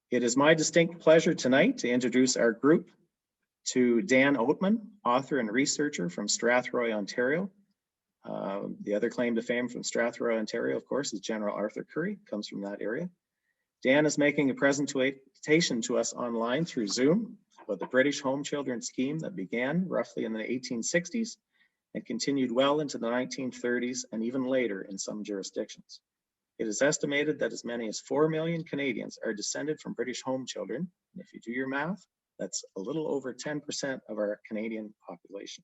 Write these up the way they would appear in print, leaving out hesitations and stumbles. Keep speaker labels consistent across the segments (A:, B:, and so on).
A: It is my distinct pleasure tonight to introduce our group to Dan Oatman, author and researcher from Strathroy, Ontario. The other claim to fame from Strathroy, Ontario, of course, is General Arthur Currie, comes from that area. Dan is making a presentation to us online through Zoom about the British Home Children Scheme that began roughly in the 1860s and continued well into the 1930s and even later in some jurisdictions. It is estimated that as many as 4 million Canadians are descended from British home children. And if you do your math, that's a little over 10% of our Canadian population.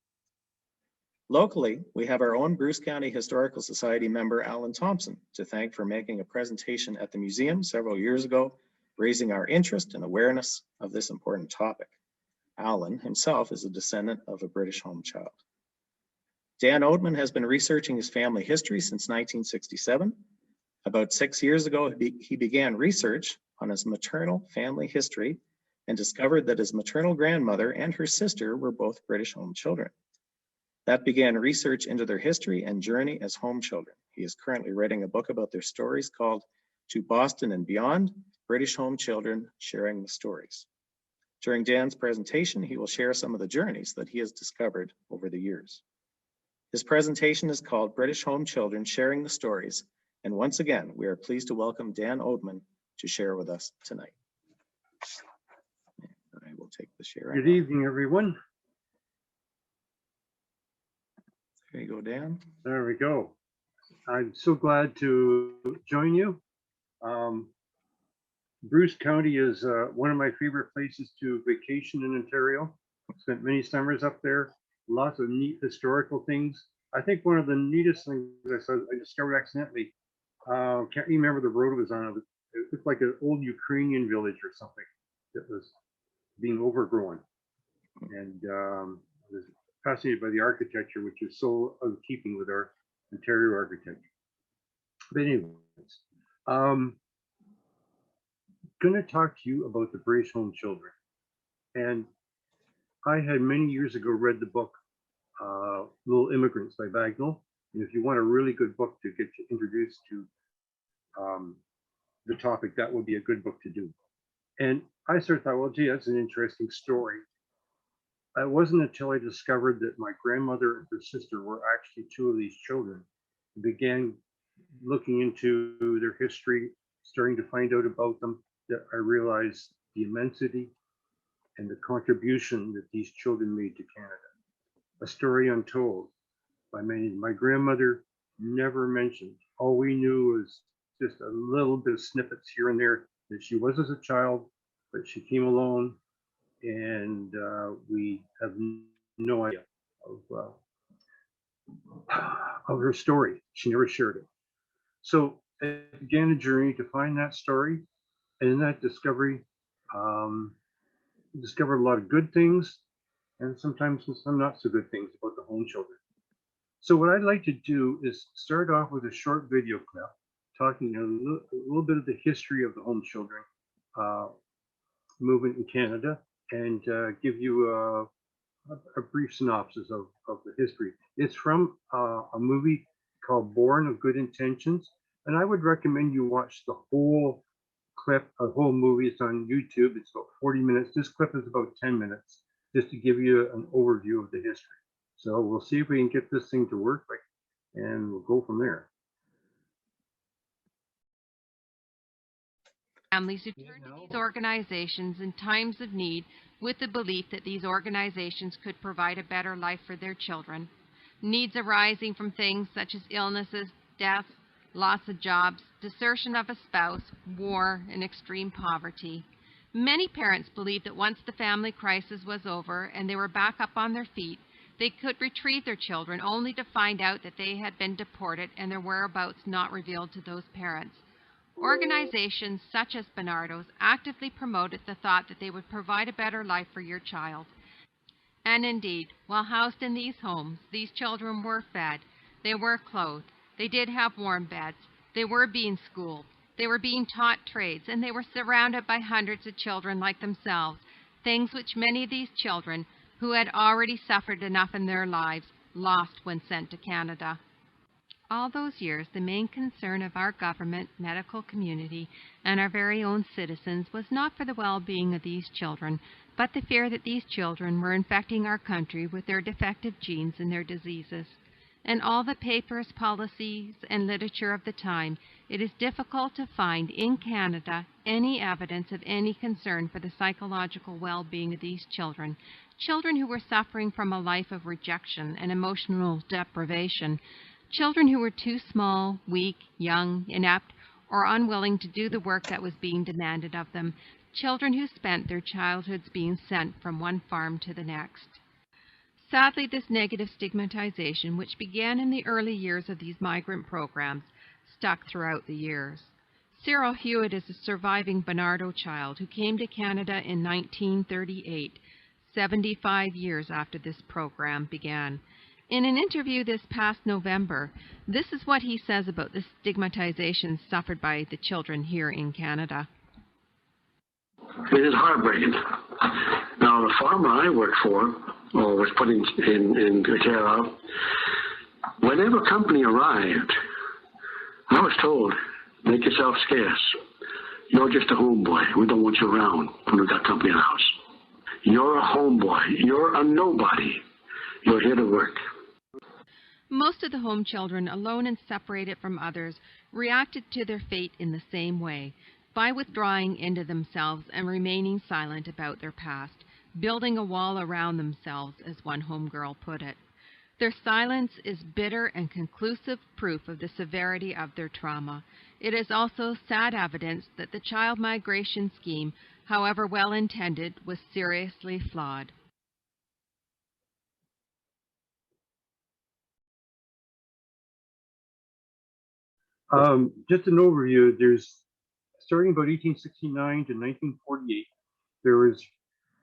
A: Locally, we have our own Bruce County Historical Society member, Alan Thompson, to thank for making a presentation at the museum several years ago, raising our interest and awareness of this important topic. Alan himself is a descendant of a British home child. Dan Oatman has been researching his family history since 1967. About 6 years ago, he began research on his maternal family history and discovered that his maternal grandmother and her sister were both British home children. That began research into their history and journey as home children. He is currently writing a book about their stories called To Boston and Beyond, British Home Children Sharing the Stories. During Dan's presentation, he will share some of the journeys that he has discovered over the years. His presentation is called British Home Children Sharing the Stories. And once again, we are pleased to welcome Dan Oatman to share with us tonight. I will take the share.
B: Good evening, everyone.
A: There you go, Dan.
B: There we go. I'm so glad to join you. Bruce County is one of my favorite places to vacation in Ontario. I've spent many summers up there. Lots of neat historical things. I think one of the neatest things I discovered accidentally, can't remember the road it was on. It looked like an old Ukrainian village or something that was being overgrown. And I was fascinated by the architecture, which is so out of keeping with our Ontario architecture. But anyways, going to talk to you about the British home children. And I had many years ago read the book Little Immigrants by Bagnall. And if you want a really good book to get you introduced to the topic, that would be a good book to do. And I sort of thought, well, gee, that's an interesting story. It wasn't until I discovered that my grandmother and her sister were actually two of these children. I began looking into their history, starting to find out about them, that I realized the immensity and the contribution that these children made to Canada. A story untold by many. My grandmother never mentioned. All we knew was just a little bit of snippets here and there that she was as a child, but she came alone, and we have no idea of her story. She never shared it. So I began a journey to find that story, and in that discovery, discovered a lot of good things, and sometimes some not so good things about the home children. So what I'd like to do is start off with a short video clip talking a little bit of the history of the home children movement in Canada, and give you a brief synopsis of the history. It's from a movie called Born of Good Intentions, and I would recommend you watch the whole clip, a whole movie. It's on YouTube. It's about 40 minutes. This clip is about 10 minutes, just to give you an overview of the history. So we'll see if we can get this thing to work, and we'll go from there.
C: Families who turn to these organizations in times of need with the belief that these organizations could provide a better life for their children. Needs arising from things such as illnesses, death, loss of jobs, desertion of a spouse, war, and extreme poverty. Many parents believed that once the family crisis was over and they were back up on their feet, they could retrieve their children, only to find out that they had been deported and their whereabouts not revealed to those parents. Organizations such as Bernardo's actively promoted the thought that they would provide a better life for your child. And indeed, while housed in these homes, these children were fed, they were clothed, they did have warm beds, they were being schooled, they were being taught trades, and they were surrounded by hundreds of children like themselves, things which many of these children, who had already suffered enough in their lives, lost when sent to Canada. all those years, the main concern of our government, medical community, and our very own citizens was not for the well-being of these children, but the fear that these children were infecting our country with their defective genes and their diseases. In all the papers, policies, and literature of the time, it is difficult to find in Canada any evidence of any concern for the psychological well-being of these children, children who were suffering from a life of rejection and emotional deprivation, children who were too small, weak, young, inept, or unwilling to do the work that was being demanded of them, children who spent their childhoods being sent from one farm to the next. Sadly, this negative stigmatization, which began in the early years of these migrant programs, stuck throughout the years. Cyril Hewitt is a surviving Bernardo child who came to Canada in 1938, 75 years after this program began. In an interview this past November, this is what he says about the stigmatization suffered by the children here in Canada.
D: It is heartbreaking. Now, the farmer I worked for, or was put in care of, whenever company arrived, I was told, make yourself scarce. You're just a homeboy. We don't want you around when we've got company in the house. You're a homeboy. You're a nobody. You're here to work.
C: Most of the home children, alone and separated from others, reacted to their fate in the same way, by withdrawing into themselves and remaining silent about their past, building a wall around themselves, as one homegirl put it. Their silence is bitter and conclusive proof of the severity of their trauma. It is also sad evidence that the child migration scheme, however well intended, was seriously flawed.
B: Just an overview, there's starting about 1869 to 1948, there was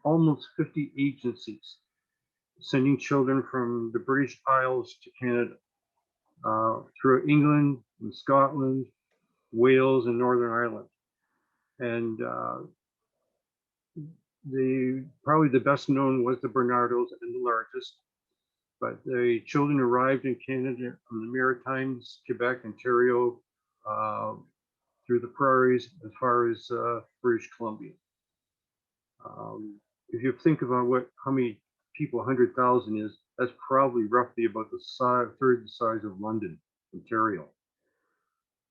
B: almost 50 agencies sending children from the British Isles to Canada, through England and Scotland, Wales, and Northern Ireland. And probably the best known was the Bernardos, and the largest. But the children arrived in Canada from the Maritimes, Quebec, Ontario, through the prairies as far as British Columbia. If you think about how many people 100,000 is, that's probably roughly about the third the size of London, Ontario.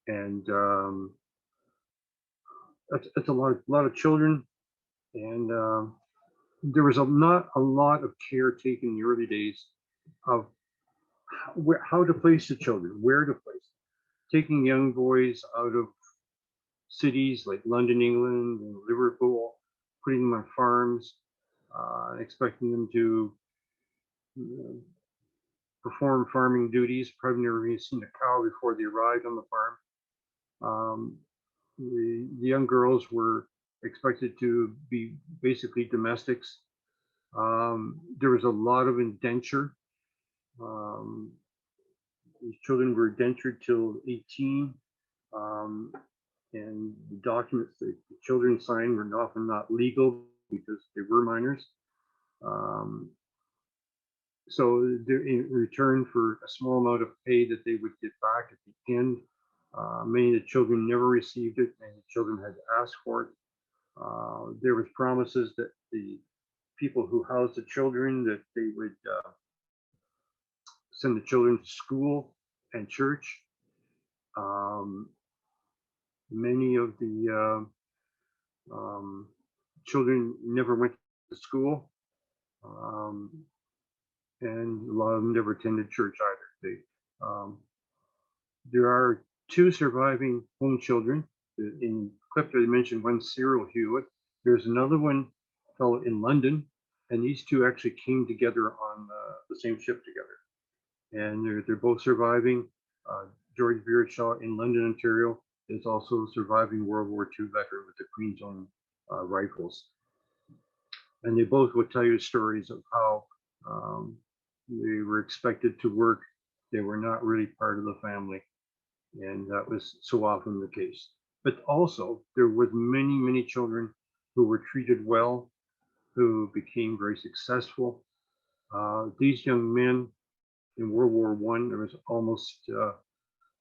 B: And that's a lot of children. And there was not a lot of care taken in the early days of how to place the children, where to place them. Taking young boys out of cities like London, England, and Liverpool, putting them on farms, expecting them to perform farming duties. Probably never even seen a cow before they arrived on the farm. The young girls were expected to be basically domestics. There was a lot of indenture. These children were indentured till 18. And the documents that the children signed were often not legal because they were minors. So in return for a small amount of pay that they would get back at the end, many of the children never received it, and the children had to ask for it. There was promises that the people who housed the children, that they would send the children to school and church. Many of the children never went to school, and a lot of them never attended church either. There are two surviving home children. In clip that I mentioned, one Cyril Hewitt. There's another one fellow in London, and these two actually came together on the same ship together, and they're both surviving. George Beardshaw in London, Ontario, is also a surviving World War II veteran with the Queen's Own rifles. And they both would tell you stories of how they were expected to work. They were not really part of the family. And that was so often the case. But also, there were many, many children who were treated well, who became very successful. These young men in World War I, there was almost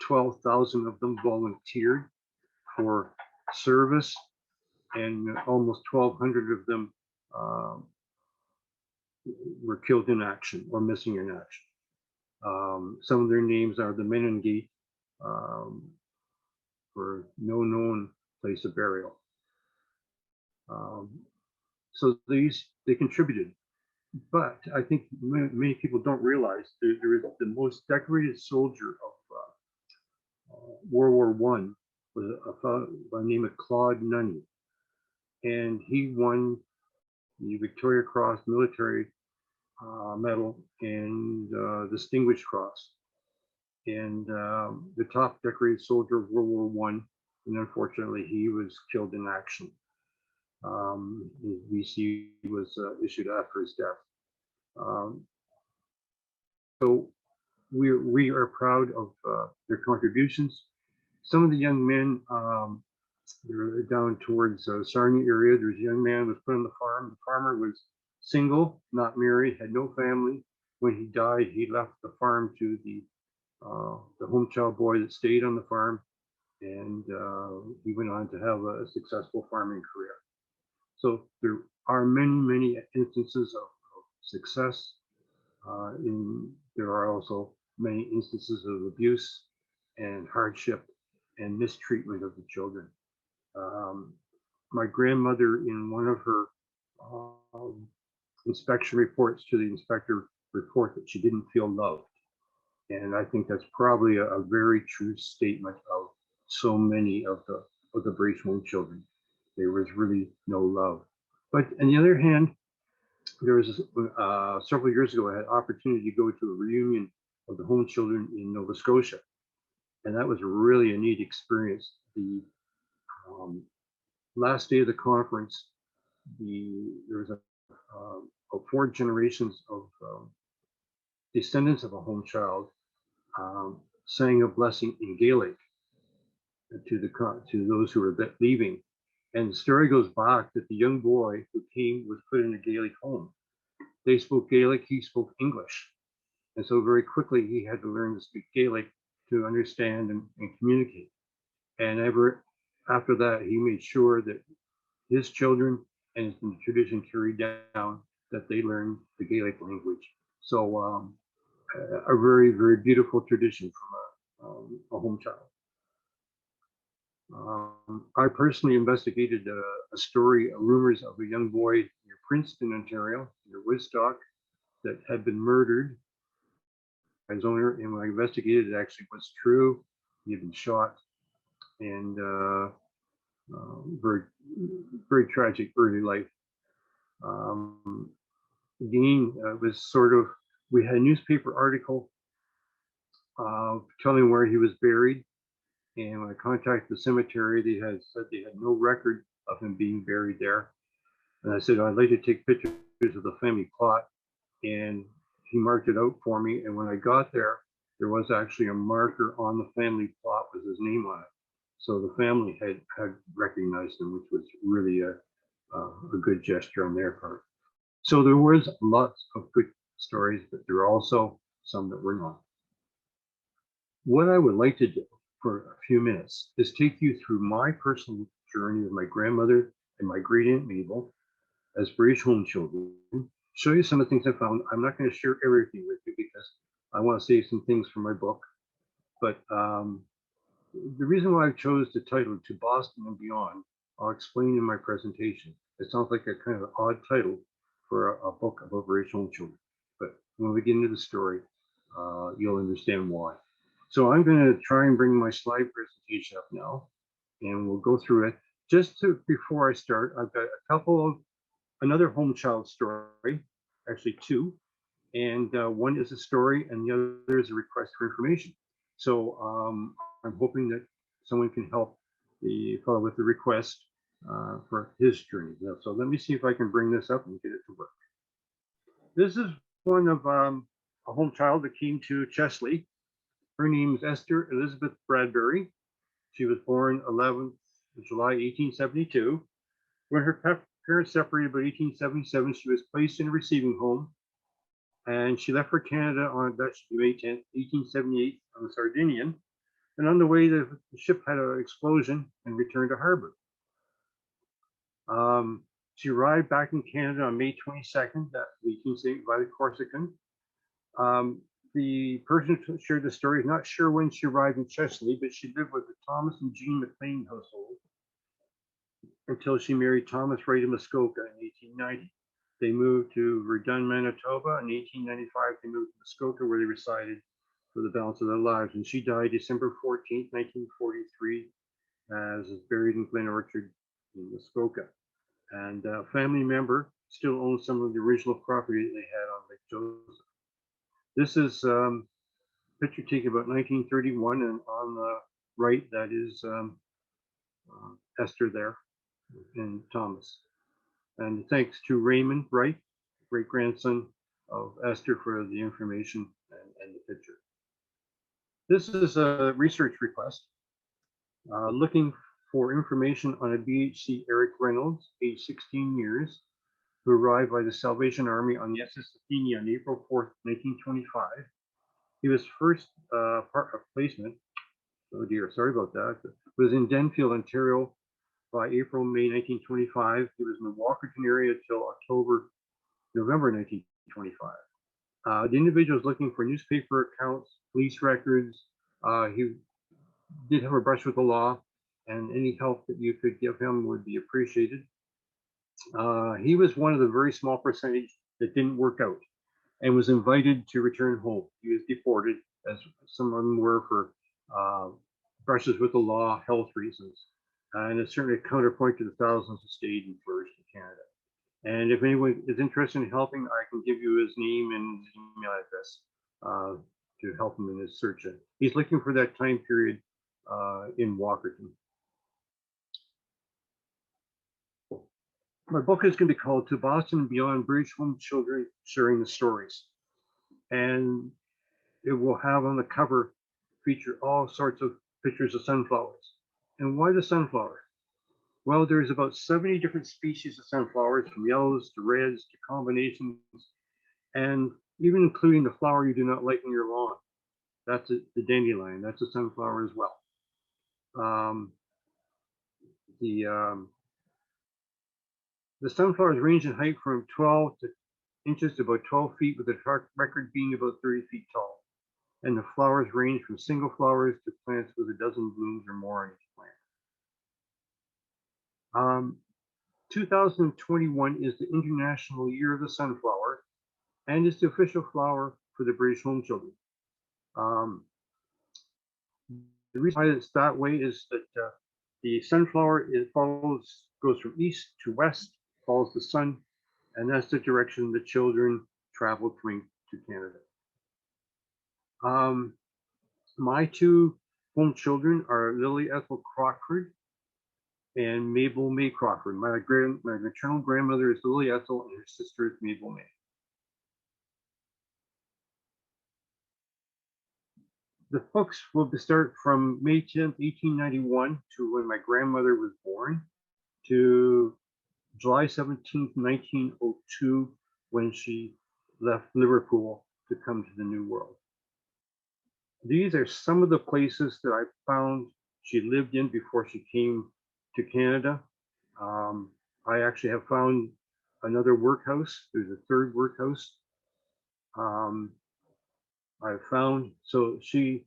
B: 12,000 of them volunteered for service, and almost 1,200 of them were killed in action or missing in action. Some of their names are the Menengate, for no known place of burial. So they contributed, but I think many people don't realize there is the most decorated soldier of World War I was a fellow by the name of Claude Nunny, and he won the Victoria Cross Military Medal and Distinguished Cross, and the top decorated soldier of World War I, and unfortunately he was killed in action. His VC was issued after his death. So we are proud of their contributions. Some of the young men, they're down towards Sarnia area. There's a young man who was put on the farm. The farmer was single, not married, had no family. When he died, he left the farm to the home child boy that stayed on the farm, and he went on to have a successful farming career. So there are many instances of success. There are also many instances of abuse and hardship and mistreatment of the children. My grandmother, in one of her inspection reports to the inspector, report that she didn't feel loved. And I think that's probably a very true statement of so many of the British home children. There was really no love. But on the other hand, there was several years ago, I had opportunity to go to a reunion of the home children in Nova Scotia. And that was really a neat experience. The last day of the conference, there was 4 generations of descendants of a home child sang a blessing in Gaelic to those who were leaving. And the story goes back that the young boy who came was put in a Gaelic home. They spoke Gaelic, he spoke English. And so very quickly he had to learn to speak Gaelic to understand and communicate. And ever after that, he made sure that his children and the tradition carried down that they learned the Gaelic language. So a very beautiful tradition from a home child. I personally investigated a story, rumors of a young boy near Princeton, Ontario, near Woodstock, that had been murdered by his owner. And when I investigated, it actually was true. He had been shot, and very tragic early life. Again, was sort of, we had a newspaper article telling where he was buried. And when I contacted the cemetery, they had said they had no record of him being buried there. And I said, I'd like to take pictures of the family plot. And he marked it out for me. And when I got there, there was actually a marker on the family plot with his name on it. So the family had recognized him, which was really a good gesture on their part. So there was lots of good stories, but there are also some that were not. What I would like to do for a few minutes is take you through my personal journey with my grandmother and my great aunt Mabel as British home children, show you some of the things I found. I'm not going to share everything with you because I want to save some things for my book. But the reason why I chose the title To Boston and Beyond, I'll explain in my presentation. It sounds like a kind of an odd title for a book about British home children. But when we get into the story, you'll understand why. So I'm going to try and bring my slide presentation up now, and we'll go through it. Before I start, I've got a couple of another home child story, actually 2, and one is a story and the other is a request for information. So I'm hoping that someone can help the fellow with the request for his journey. So let me see if I can bring this up and get it to work. This is one of a home child that came to Chesley. Her name is Esther Elizabeth Bradbury. She was born 11th of July, 1872. When her parents separated by 1877, she was placed in a receiving home, and she left for Canada on May 10th, 1878 on the Sardinian. And on the way, the ship had an explosion and returned to harbor. She arrived back in Canada on May 22nd, that 1870, by the Corsican. The person who shared the story is not sure when she arrived in Chesley, but she lived with the Thomas and Jean McLean household until she married Thomas Wright of Muskoka in 1890. They moved to Verdun, Manitoba. In 1895, they moved to Muskoka, where they resided for the balance of their lives. And she died December 14th, 1943, as is buried in Glen Orchard in Muskoka. And a family member still owns some of the original property they had on Lake Joseph. This is a picture taken about 1931, and on the right, that is Esther there and Thomas. And thanks to Raymond Wright, great-grandson of Esther, for the information and the picture. This is a research request looking for information on a BHC Eric Reynolds, age 16 years, who arrived by the Salvation Army on the SS Athenia on April 4th, 1925. He was first part of placement, oh dear, sorry about that, was in Denfield, Ontario by April, May 1925. He was in the Walkerton area till November 1925. The individual was looking for newspaper accounts, police records. He did have a brush with the law, and any help that you could give him would be appreciated. He was one of the very small percentage that didn't work out and was invited to return home. He was deported, as some of them were, for brushes with the law, health reasons. And it's certainly a counterpoint to the thousands who stayed and flourished in Canada. And if anyone is interested in helping, I can give you his name and his email address to help him in his search. He's looking for that time period in Walkerton. My book is going to be called To Boston and Beyond: British Home Children Sharing the Stories. And it will have on the cover feature all sorts of pictures of sunflowers. And why the sunflower? Well, there's about 70 different species of sunflowers, from yellows to reds to combinations, and even including the flower you do not like in your lawn. That's the dandelion. That's a sunflower as well. The sunflowers range in height from 12 inches to about 12 feet, with the record being about 30 feet tall. And the flowers range from single flowers to plants with a dozen blooms or more on each plant. 2021 is the International Year of the Sunflower, and is the official flower for the British home children. The reason why it's that way is that the sunflower goes from east to west, follows the sun, and that's the direction the children travel coming to Canada. My two home children are Lily Ethel Crockford and Mabel May Crockford. My maternal grandmother is Lily Ethel, and her sister is Mabel May. The books will start from May 10th, 1891, to when my grandmother was born, to July 17th, 1902, when she left Liverpool to come to the New World. These are some of the places that I found she lived in before she came to Canada. I actually have found another workhouse. There's a third workhouse. So she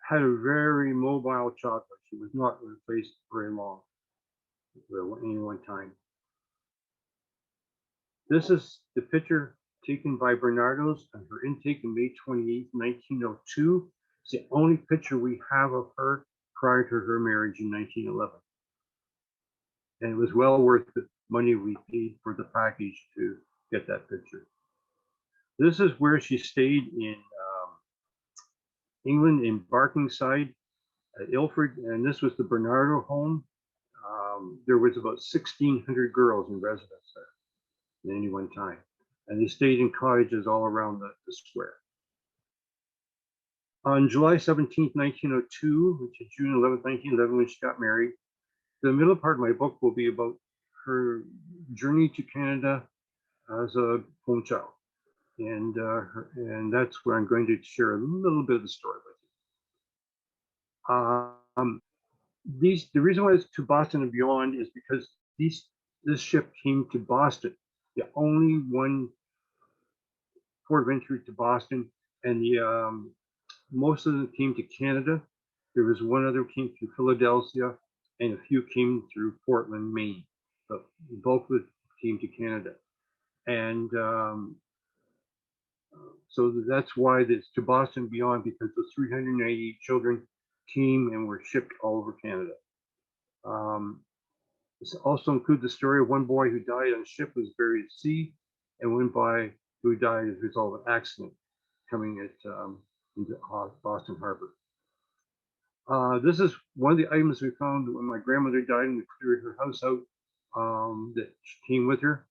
B: had a very mobile childhood. She was not in a place very long at any one time. This is the picture taken by Bernardo's on her intake on May 28, 1902. It's the only picture we have of her prior to her marriage in 1911. And it was well worth the money we paid for the package to get that picture. This is where she stayed in England, in Barkingside at Ilford, and this was the Bernardo home. There was about 1,600 girls in residence there at any one time, and they stayed in cottages all around the square. On July 17th, 1902, which is June 11th, 1911, when she got married, the middle part of my book will be about her journey to Canada as a home child. And that's where I'm going to share a little bit of the story with The reason why it's to Boston and beyond is because this ship came to Boston, the only one port of entry to Boston, and most of them came to Canada. There was one other came through Philadelphia, and a few came through Portland, Maine, but both of them came to Canada. And so that's why it's to Boston and beyond, because those 398 children came and were shipped all over Canada. This also includes the story of one boy who died on a ship, was buried at sea, and one boy who died as a result of an accident coming into Boston Harbor. This is one of the items we found when my grandmother died and we cleared her house out that came with her.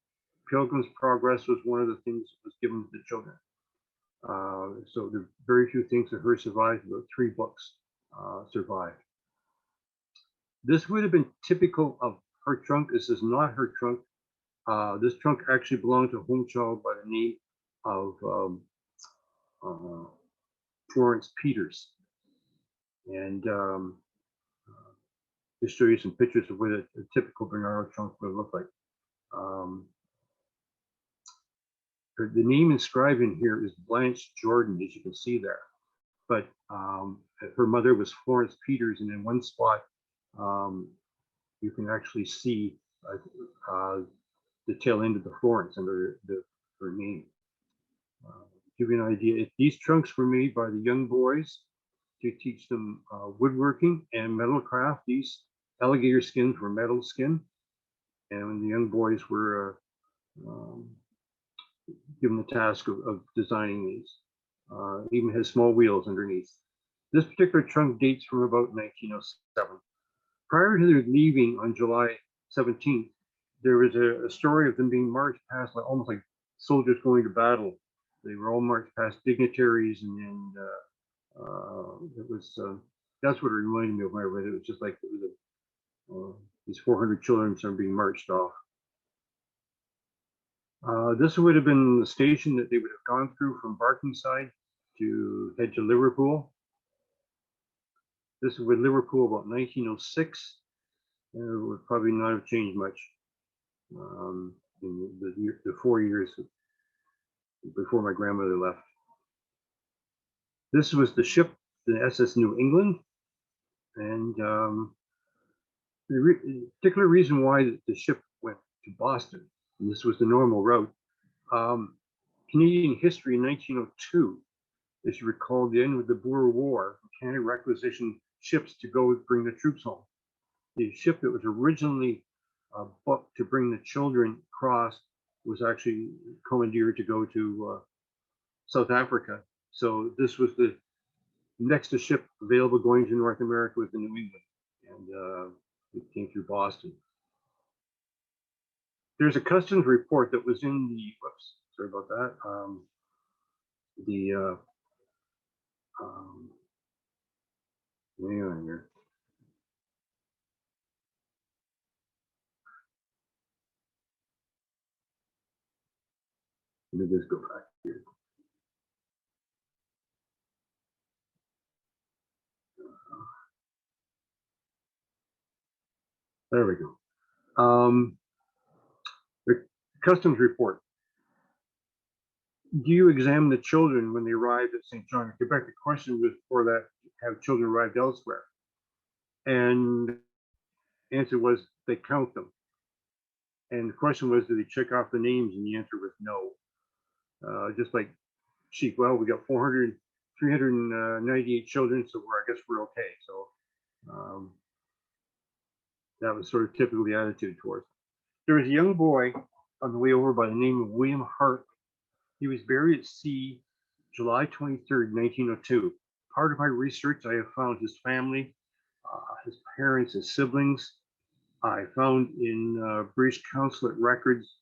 B: Pilgrim's Progress was one of the things that was given to the children. So there are very few things that her survived, about 3 books survived. This would have been typical of her trunk. This is not her trunk. This trunk actually belonged to a home child by the name of Florence Peters. And just show you some pictures of what a typical Bernardo trunk would look like. The name inscribed in here is Blanche Jordan, as you can see there. But her mother was Florence Peters, and in one spot, you can actually see the tail end of the Florence under her name. Give you an idea, these trunks were made by the young boys to teach them woodworking and metal craft. These alligator skins were metal skin, and the young boys were given the task of designing these. Even has small wheels underneath. This particular trunk dates from about 1907. Prior to their leaving on July 17th, there was a story of them being marched past, like almost like soldiers going to battle. They were all marched past dignitaries, and it was that's what it reminded me of when I read it. It was just like these 400 children are being marched off. This would have been the station that they would have gone through from Barkingside to head to Liverpool. This was Liverpool about 1906, and it would probably not have changed much in the 4 years before my grandmother left. This was the ship, the SS New England, and the particular reason why the ship went to Boston, and this was the normal route. Canadian history in 1902, as you recall, the end of the Boer War, Canada requisitioned ships to go bring the troops home. The ship that was originally booked to bring the children across was actually commandeered to go to South Africa. So this was the next ship available going to North America was the New England, and it came through Boston. There's a customs report that was in the, whoops, sorry about that. Hang on here. Let me just go back here. There we go. The customs report. Do you examine the children when they arrived at St. John? Quebec, the question was for that, have children arrived elsewhere? And the answer was they count them. And the question was, do they check off the names? And the answer was no. Just like sheep, well, we got 398 children, so I guess we're okay. So that was sort of typical the attitude towards it. There was a young boy on the way over by the name of William Hart. He was buried at sea July 23rd, 1902. Part of my research, I have found his family, his parents, his siblings. I found in British consulate records,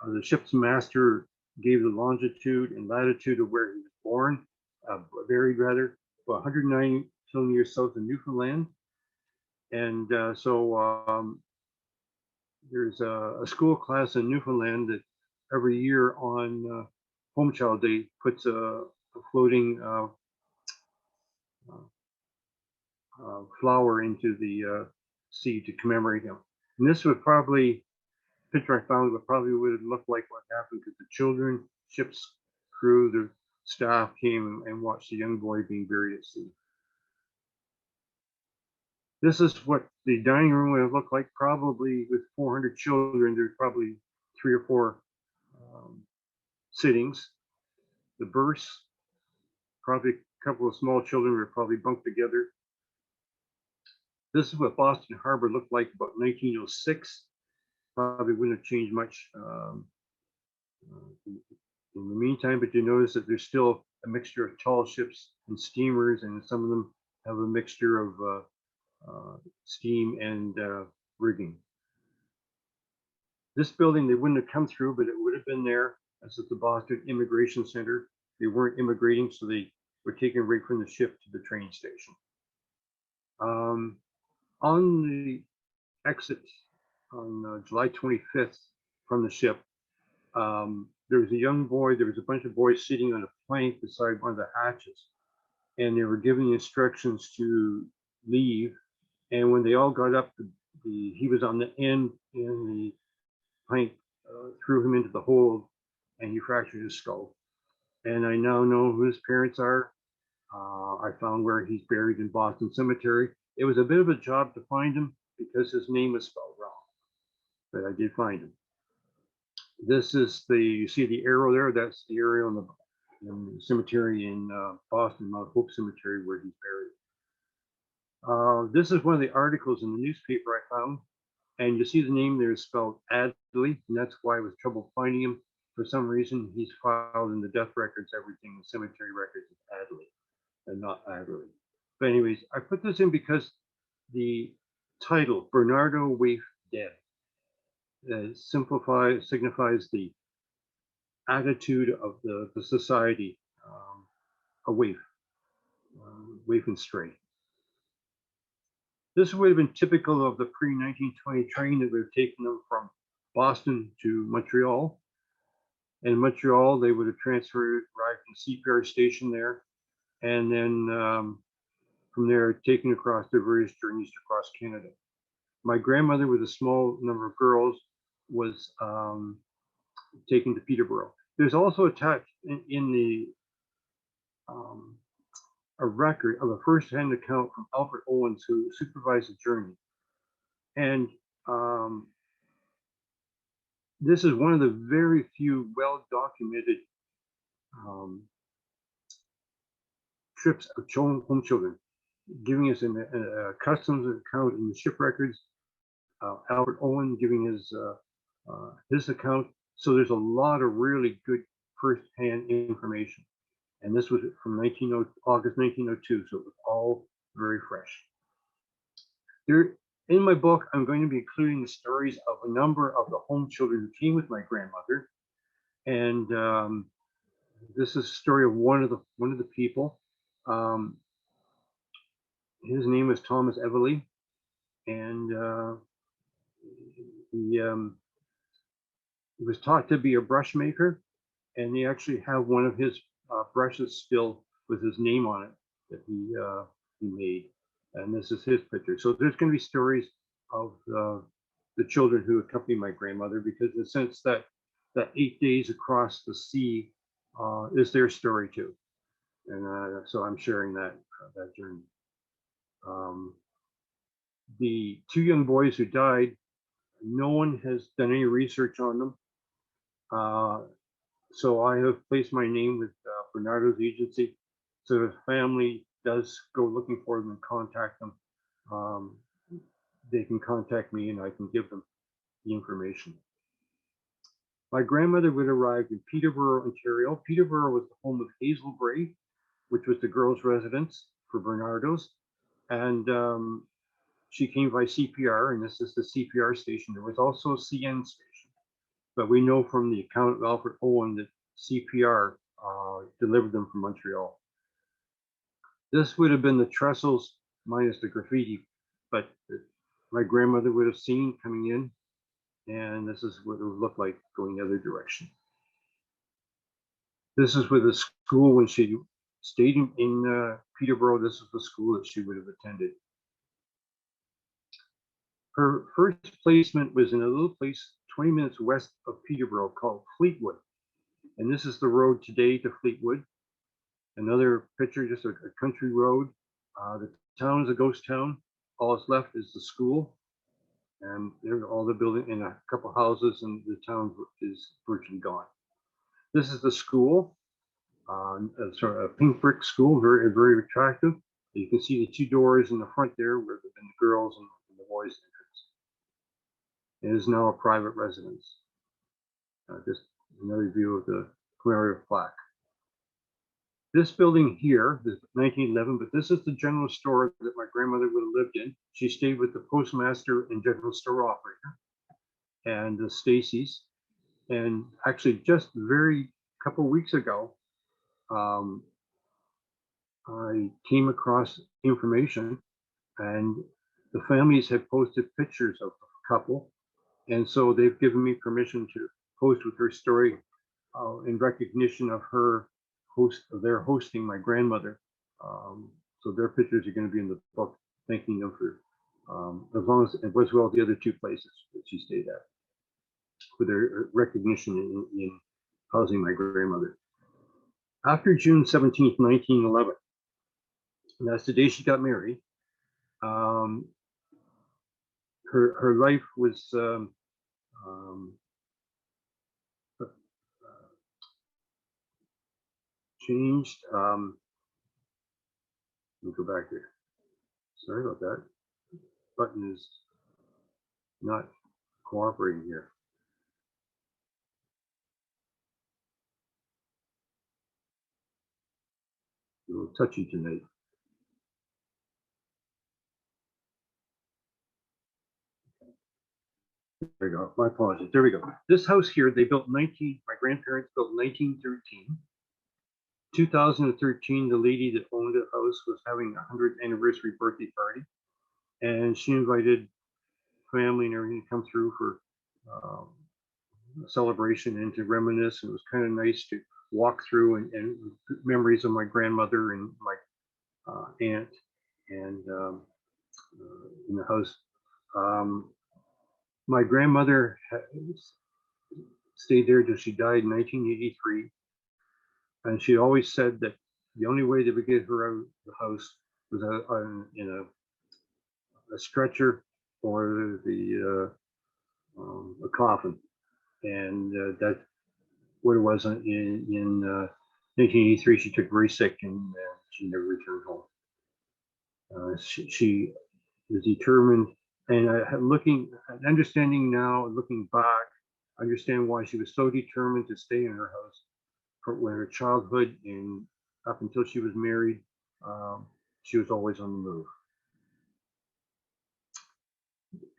B: the ship's master gave the longitude and latitude of where he was born, buried rather, 109 kilometers south of Newfoundland. And so there's a school class in Newfoundland that every year on Home Child Day puts a floating flower into the sea to commemorate him. And this would probably, picture I found would probably would have looked like what happened because the children, ship's crew, the staff came and watched the young boy being buried at sea. This is what the dining room would have looked like, probably with 400 children. There's probably 3 or 4 sittings. The berths, probably a couple of small children were probably bunked together. This is what Boston Harbor looked like about 1906. Probably wouldn't have changed much in the meantime, but you notice that there's still a mixture of tall ships and steamers, and some of them have a mixture of steam and rigging. This building they wouldn't have come through, but it would have been there. This is the Boston Immigration Center. They weren't immigrating, so they were taken right from the ship to the train station. On the exit on July 25th from the ship, there was a young boy, there was a bunch of boys sitting on a plank beside one of the hatches, and they were giving instructions to leave. And when they all got up, he was on the end, and the plank threw him into the hold, and he fractured his skull. And I now know who his parents are. I found where he's buried in Boston Cemetery. It was a bit of a job to find him because his name was spelled wrong, but I did find him. This is you see the arrow there, that's the area in the cemetery in Boston, Mount Hope Cemetery, where he's buried. This is one of the articles in the newspaper I found, and you see the name there is spelled Adley, and that's why I was trouble finding him. For some reason, he's filed in the death records, everything, the cemetery records is Adley and not Adderley. But anyways, I put this in because the title, Bernardo Waif Dead, signifies the attitude of the society, a waif, waif and stray. This would have been typical of the pre-1920 train that would have taken them from Boston to Montreal. In Montreal, they would have transferred right from the CPR station there, and then from there taken across the various journeys across Canada. My grandmother, with a small number of girls, was taken to Peterborough. There's also attached in the a record of a first-hand account from Alfred Owens, who supervised the journey. And this is one of the very few well-documented trips of home children, giving us a customs account in the ship records, Alfred Owen giving his account. So there's a lot of really good first-hand information. And this was from August 1902, so it was all very fresh. In my book, I'm going to be including the stories of a number of the home children who came with my grandmother, and this is a story of one of the people. His name is Thomas Everly, and he was taught to be a brush maker, and they actually have one of his brushes still with his name on it that he made, and this is his picture. So there's going to be stories of the children who accompany my grandmother, because in the sense that 8 days across the sea is their story too, and so I'm sharing that journey. The 2 young boys who died, no one has done any research on them. So I have placed my name with Bernardo's agency. So if family does go looking for them and contact them, they can contact me and I can give them the information. My grandmother would arrive in Peterborough, Ontario. Peterborough was the home of Hazel Bray, which was the girls' residence for Bernardo's. And she came by CPR, and this is the CPR station. There was also a CN station, but we know from the account of Alfred Owen that CPR delivered them from Montreal. This would have been the trestles minus the graffiti, but my grandmother would have seen coming in, and this is what it would look like going the other direction. This is where the school, when she stayed in Peterborough, this is the school that she would have attended. Her first placement was in a little place 20 minutes west of Peterborough called Fleetwood. And this is the road today to Fleetwood. Another picture, just a country road. The town is a ghost town. All that's left is the school. And there's all the building and a couple houses, and the town is virtually gone. This is the school, sort of a pink brick school, very, very attractive. You can see the two doors in the front there, where the girls and the boys entrance. It is now a private residence. Just another view of the commemorative plaque. This building here is 1911, but this is the general store that my grandmother would have lived in. She stayed with the postmaster and general store operator and the Stacy's. And actually, just very couple weeks ago, I came across information, and the families have posted pictures of the couple. And so they've given me permission to post with her story in recognition of her they're hosting my grandmother. So their pictures are going to be in the book, thanking them for, as long as well the other two places that she stayed at, for their recognition in housing my grandmother. After June 17th, 1911, and that's the day she got married, her life was changed. Let me go back there. Sorry about that. Button is not cooperating here. A little touchy tonight. There we go. My apologies. There we go. This house here, they built my grandparents built in 1913. 2013, the lady that owned the house was having a 100th anniversary birthday party, and she invited family and everything to come through for a celebration and to reminisce. And it was kind of nice to walk through and memories of my grandmother and my aunt and in the house. My grandmother stayed there till she died in 1983. And she always said that the only way they would get her out of the house was in a stretcher or a coffin. And that's what it was in 1983. She took very sick and she never returned home. She was determined, and understanding now, looking back, I understand why she was so determined to stay in her house. When her childhood and up until she was married, she was always on the move.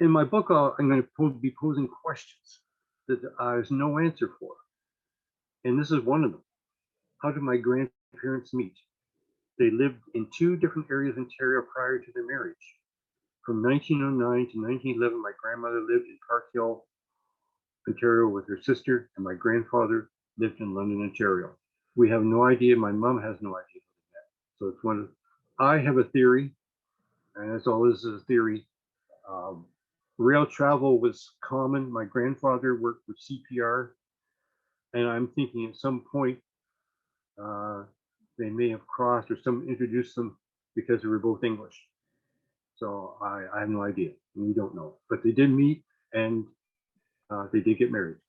B: In my book, I'm going to be posing questions that there's no answer for. And this is one of them. How did my grandparents meet? They lived in two different areas of Ontario prior to their marriage. From 1909 to 1911, my grandmother lived in Park Hill, Ontario with her sister, and my grandfather lived in London, Ontario. We have no idea. My mom has no idea. So it's one of, I have a theory, and that's all this is a theory. Rail travel was common. My grandfather worked with CPR, and I'm thinking at some point they may have crossed or someone introduced them because they were both English. So I have no idea. We don't know. But they did meet, and they did get married.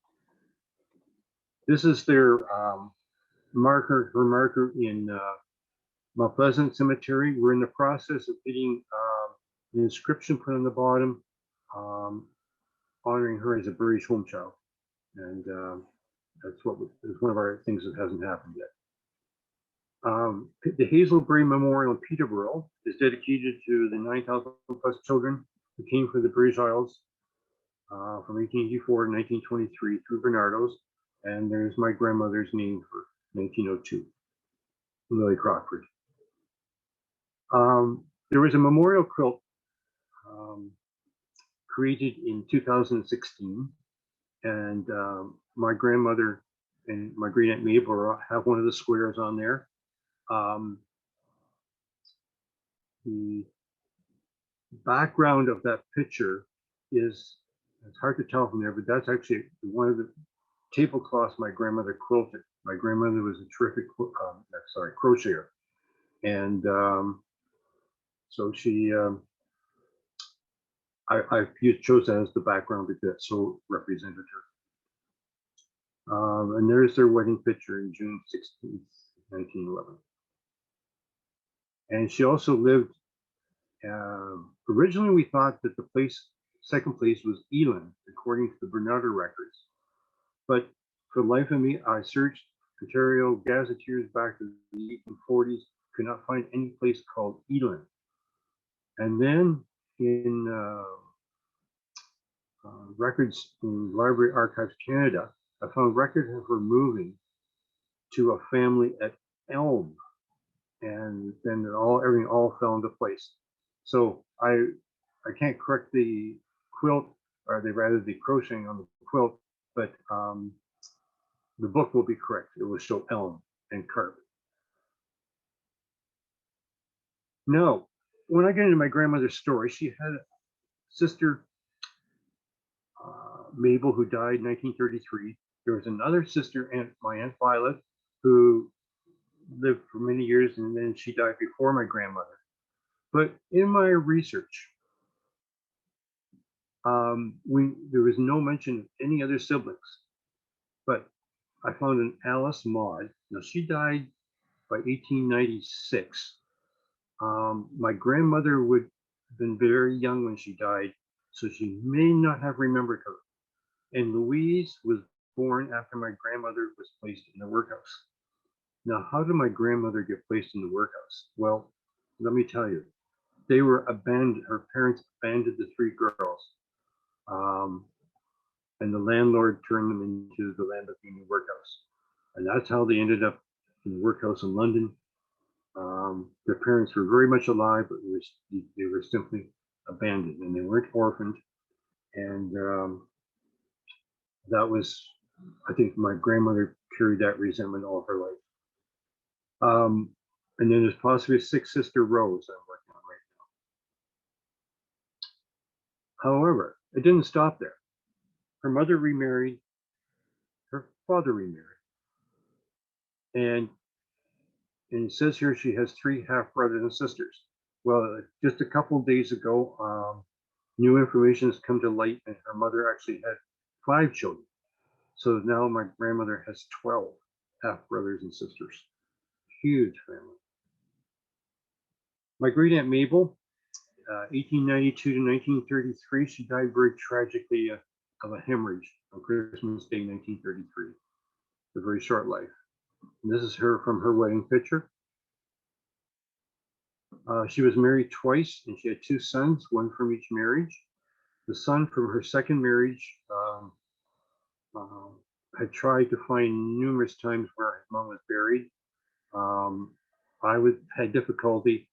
B: This is their her marker in Mount Pleasant Cemetery. We're in the process of getting an inscription put on the bottom, honoring her as a British home child, and that's one of our things that hasn't happened yet. The Hazel Bray Memorial in Peterborough is dedicated to the 9,000 plus children who came from the British Isles from 1884 to 1923 through Bernardo's. And there's my grandmother's name for 1902, Lily Crawford. There was a memorial quilt created in 2016, and my grandmother and my great aunt Mabel have one of the squares on there. The background of that picture is, it's hard to tell from there, but that's actually one of the tablecloths my grandmother quilted. My grandmother was a terrific, crocheter. And so she, I chose that as the background because that so represented her. And there's their wedding picture in June 16th, 1911. And she also lived, originally we thought that the second place was Elan, according to the Bernardo records. But for the life of me, I searched Ontario gazetteers back to the 1840s, could not find any place called Elan. And then in records in Library Archives Canada, I found record of her moving to a family at Elm, and then everything all fell into place. So I can't correct the quilt, or rather the crocheting on the quilt, but the book will be correct. It will show elm and carp. Now, when I get into my grandmother's story, she had a sister, Mabel, who died in 1933. There was another sister, my Aunt Violet, who lived for many years, and then she died before my grandmother. But in my research, there was no mention of any other siblings. But I found an Alice Maud. Now, she died by 1896. My grandmother would have been very young when she died, so she may not have remembered her. And Louise was born after my grandmother was placed in the workhouse. Now, how did my grandmother get placed in the workhouse? Well, let me tell you, they were abandoned. Her parents abandoned the three girls. And the landlord turned them into the Lambeth Union Workhouse. And that's how they ended up in the workhouse in London. Their parents were very much alive, but they were simply abandoned, and they weren't orphaned. And that was, I think my grandmother carried that resentment all her life. And then there's possibly a sixth sister, Rose, I'm working on right now. However, it didn't stop there. Her mother remarried, her father remarried. And it says here she has 3 half brothers and sisters. Well, just a couple of days ago, new information has come to light, and her mother actually had 5 children. So now my grandmother has 12 half brothers and sisters. Huge family. My great aunt Mabel, 1892 to 1933, she died very tragically of a hemorrhage on Christmas Day, 1933. A very short life. And this is her from her wedding picture. She was married twice, and she had 2 sons, one from each marriage. The son from her second marriage had tried to find numerous times where his mom was buried. I had difficulty.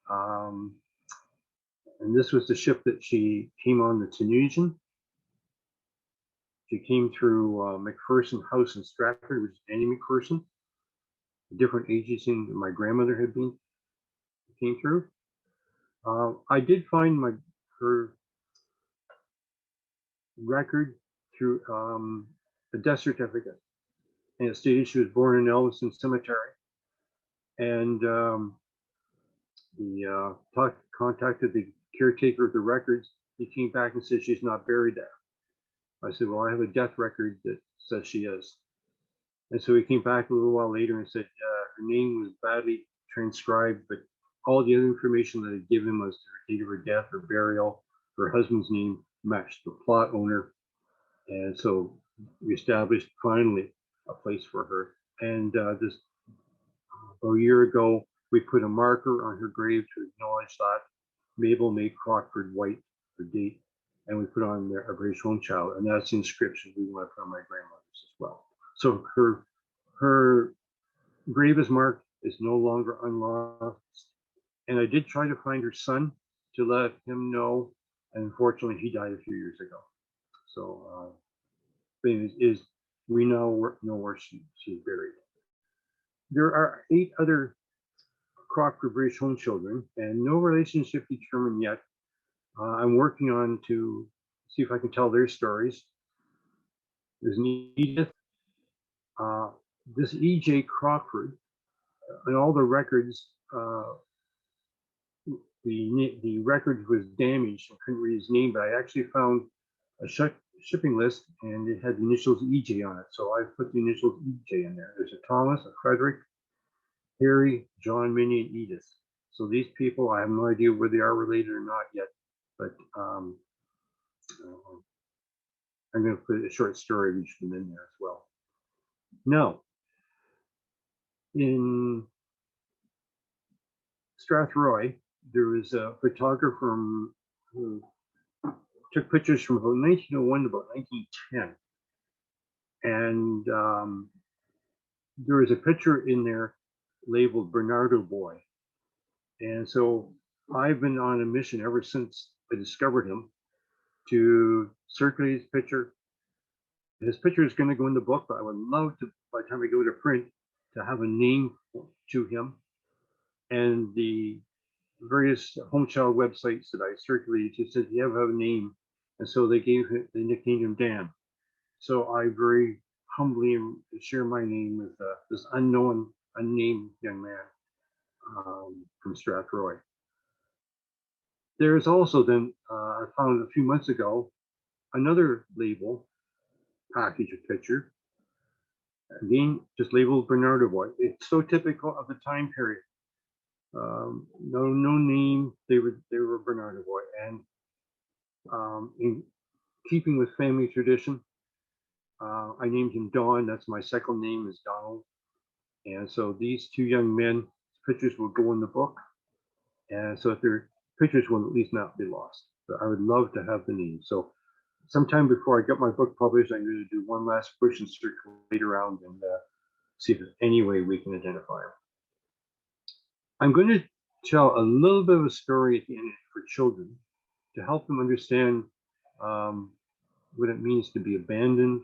B: And this was the ship that she came on, the Tunisian. She came through McPherson House in Stratford, which is Annie McPherson, a different agency than my grandmother had came through. I did find her record through a death certificate, and it stated she was born in Elviston Cemetery. And he contacted the caretaker of the records. He came back and said she's not buried there. I said, well, I have a death record that says she is. And so he came back a little while later and said her name was badly transcribed, but all the other information that I'd given was her date of her death, her burial, her husband's name matched the plot owner. And so we established finally a place for her. And this a year ago, we put a marker on her grave to acknowledge that Mabel May Crockford White, her date, and we put on there a British home child, and that's the inscription we want to put on my grandmother's as well. So her grave is marked, is no longer unlost. And I did try to find her son to let him know, and unfortunately he died a few years ago. So thing is we now know where she's buried. There are 8 other Crockford British home children, and no relationship determined yet. I'm working on to see if I can tell their stories. There's an Edith. This E.J. Crawford, and all the records, the record was damaged. I couldn't read his name, but I actually found a shipping list, and it had the initials E.J. on it. So I put the initials E.J. in there. There's a Thomas, a Frederick, Harry, John, Minnie, and Edith. So these people, I have no idea whether they are related or not yet, but I'm going to put a short story of each of them in there as well. Now, in Strathroy, there was a photographer who took pictures from about 1901 to about 1910. And there was a picture in there labeled Bernardo Boy. And so I've been on a mission ever since I discovered him to circulate his picture. His picture is going to go in the book, but I would love to, by the time we go to print, to have a name to him. And the various home child websites that I circulated just said, you have a name. And so they nicknamed him Dan. So I very humbly share my name with this unnamed young man from Strathroy. There's also then, I found a few months ago, another label package of picture. Again, just labeled Bernardo Boy. It's so typical of the time period. No name. They were Bernardo Boy, and in keeping with family tradition, I named him Don. That's my second name is Donald, and so these two young men pictures will go in the book, and so if their pictures will at least not be lost. But I would love to have the name. So sometime before I get my book published, I'm going to do one last push and circulate around and see if there's any way we can identify them. I'm going to tell a little bit of a story at the end for children to help them understand what it means to be abandoned,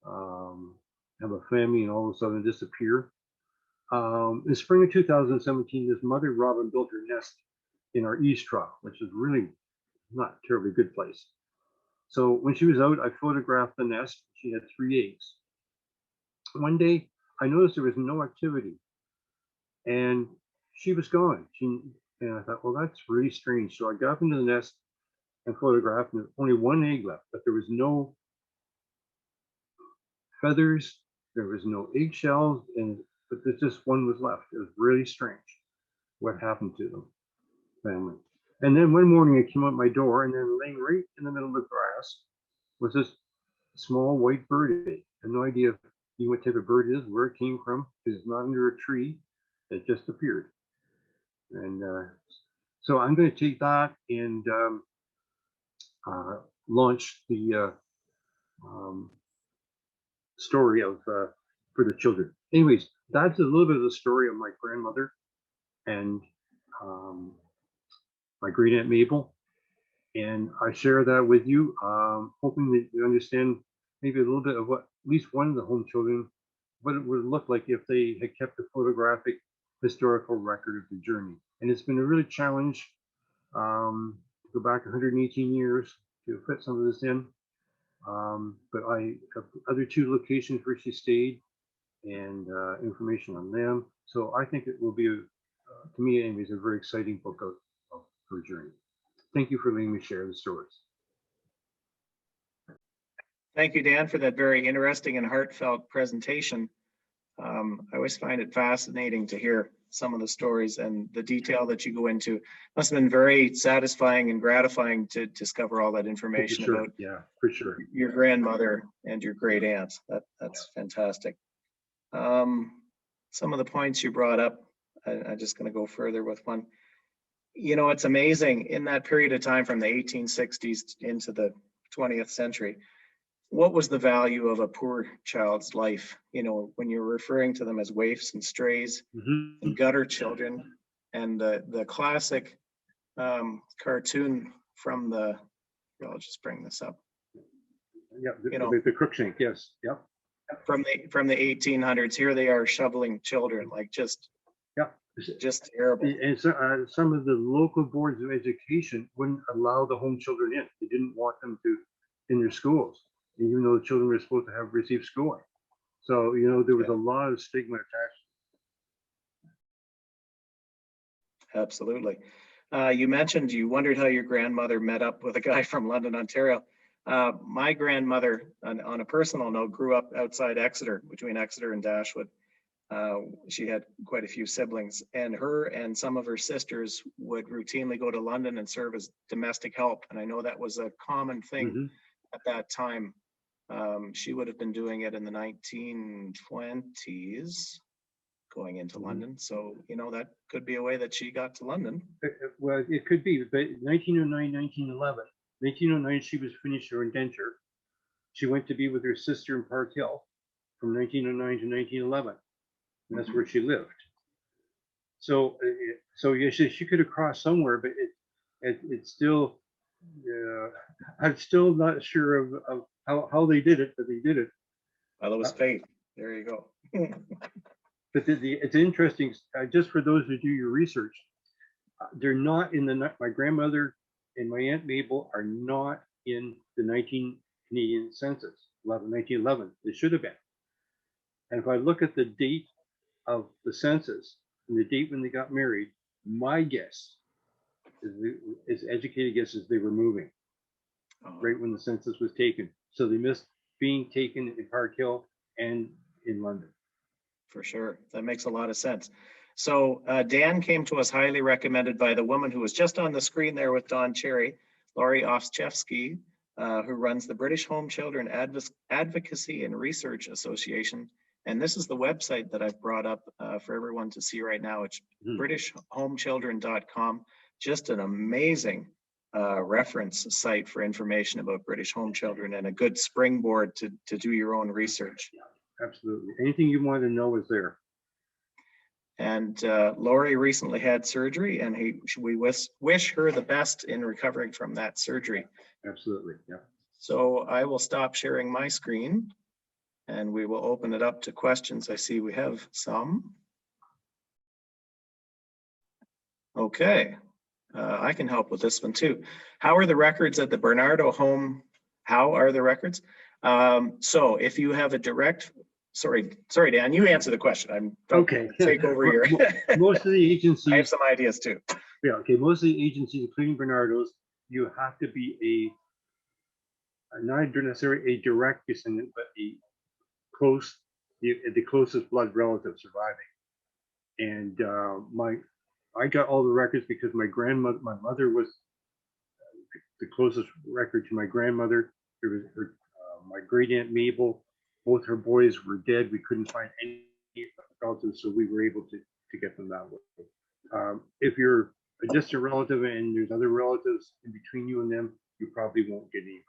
B: have a family, and all of a sudden disappear. In the spring of 2017, this mother robin built her nest in our eaves trough, which is really not a terribly good place. So when she was out, I photographed the nest. She had 3 eggs. One day, I noticed there was no activity, and she was gone. And I thought, well, that's really strange. So I got up into the nest and photographed, and only 1 egg left, but there was no feathers, there was no eggshells, but there's just one was left. It was really strange what happened to them, family. And then one morning I came out my door, and then laying right in the middle of the grass was this small white bird egg. I have no idea what type of bird it is, where it came from, because it's not under a tree. It just appeared. And so I'm going to take that and launch the story of for the children. Anyways, that's a little bit of the story of my grandmother and my great aunt Mabel, and I share that with you, hoping that you understand maybe a little bit of what at least one of the home children, what it would look like if they had kept a photographic historical record of the journey. And it's been a really challenge to go back 118 years to fit some of this in. But I have other 2 locations where she stayed and information on them. So I think it will be, to me anyways, a very exciting book of her journey. Thank you for letting me share the stories.
A: Thank you, Dan, for that very interesting and heartfelt presentation. I always find it fascinating to hear some of the stories and the detail that you go into. Must have been very satisfying and gratifying to discover all that information about
B: for sure,
A: your grandmother and your great aunt. That's fantastic. Some of the points you brought up, I'm just going to go further with one. You know, it's amazing in that period of time from the 1860s into the 20th century, what was the value of a poor child's life? You know, when you're referring to them as waifs and strays and gutter children, and the classic cartoon from I'll just bring this up.
B: Yeah, the Crookshank, yes, yep.
A: From the 1800s, here they are shoveling children, like just just terrible.
B: And so, some of the local boards of education wouldn't allow the home children in. They didn't want them to in their schools, even though the children were supposed to have received schooling. So, you know, there was a lot of stigma attached.
A: Absolutely. You mentioned you wondered how your grandmother met up with a guy from London, Ontario. My grandmother, on a personal note, grew up outside Exeter, between Exeter and Dashwood. She had quite a few siblings, and her and some of her sisters would routinely go to London and serve as domestic help. And I know that was a common thing at that time. She would have been doing it in the 1920s, going into London. So, you know, that could be a way that she got to London.
B: Well, it could be, but 1909, 1909, she was finished her indenture. She went to be with her sister in Park Hill from 1909 to 1911. And that's where she lived. So, yeah, she could have crossed somewhere, but it's still, I'm still not sure of how they did it, but they did it.
A: Well, it was fate. There you go.
B: But it's interesting, just for those who do your research, they're not in my grandmother and my Aunt Mabel are not in the Canadian census, 1911. They should have been. And if I look at the date of the census and the date when they got married, my guess is educated guess is they were moving right when the census was taken. So they missed being taken in Park Hill and in London.
A: For sure. That makes a lot of sense. So Dan came to us highly recommended by the woman who was just on the screen there with Don Cherry, Laurie Ostchevsky, who runs the British Home Children Advocacy and Research Association. And this is the website that I've brought up for everyone to see right now. It's britishhomechildren.com. Just an amazing reference site for information about British home children and a good springboard to do your own research.
B: Absolutely. Anything you want to know is there.
A: And Laurie recently had surgery, and we wish her the best in recovering from that surgery.
B: Absolutely, yeah.
A: So I will stop sharing my screen, and we will open it up to questions. I see we have some. Okay, I can help with this one too. How are the records at the Bernardo home? How are the records? So if you have a direct, sorry, Dan, you answer the question. I'm
B: okay.
A: Take over here.
B: Most of the agencies.
A: I have some ideas too.
B: Yeah, okay. Most of the agencies, including Bernardo's, you have to be not necessarily a direct descendant, but a close, the closest blood relative surviving. And I got all the records because my mother was the closest record to my grandmother. There was my great aunt Mabel. Both her boys were dead. We couldn't find any relatives, so we were able to get them that way. If you're a distant relative and there's other relatives in between you and them, you probably won't get any information.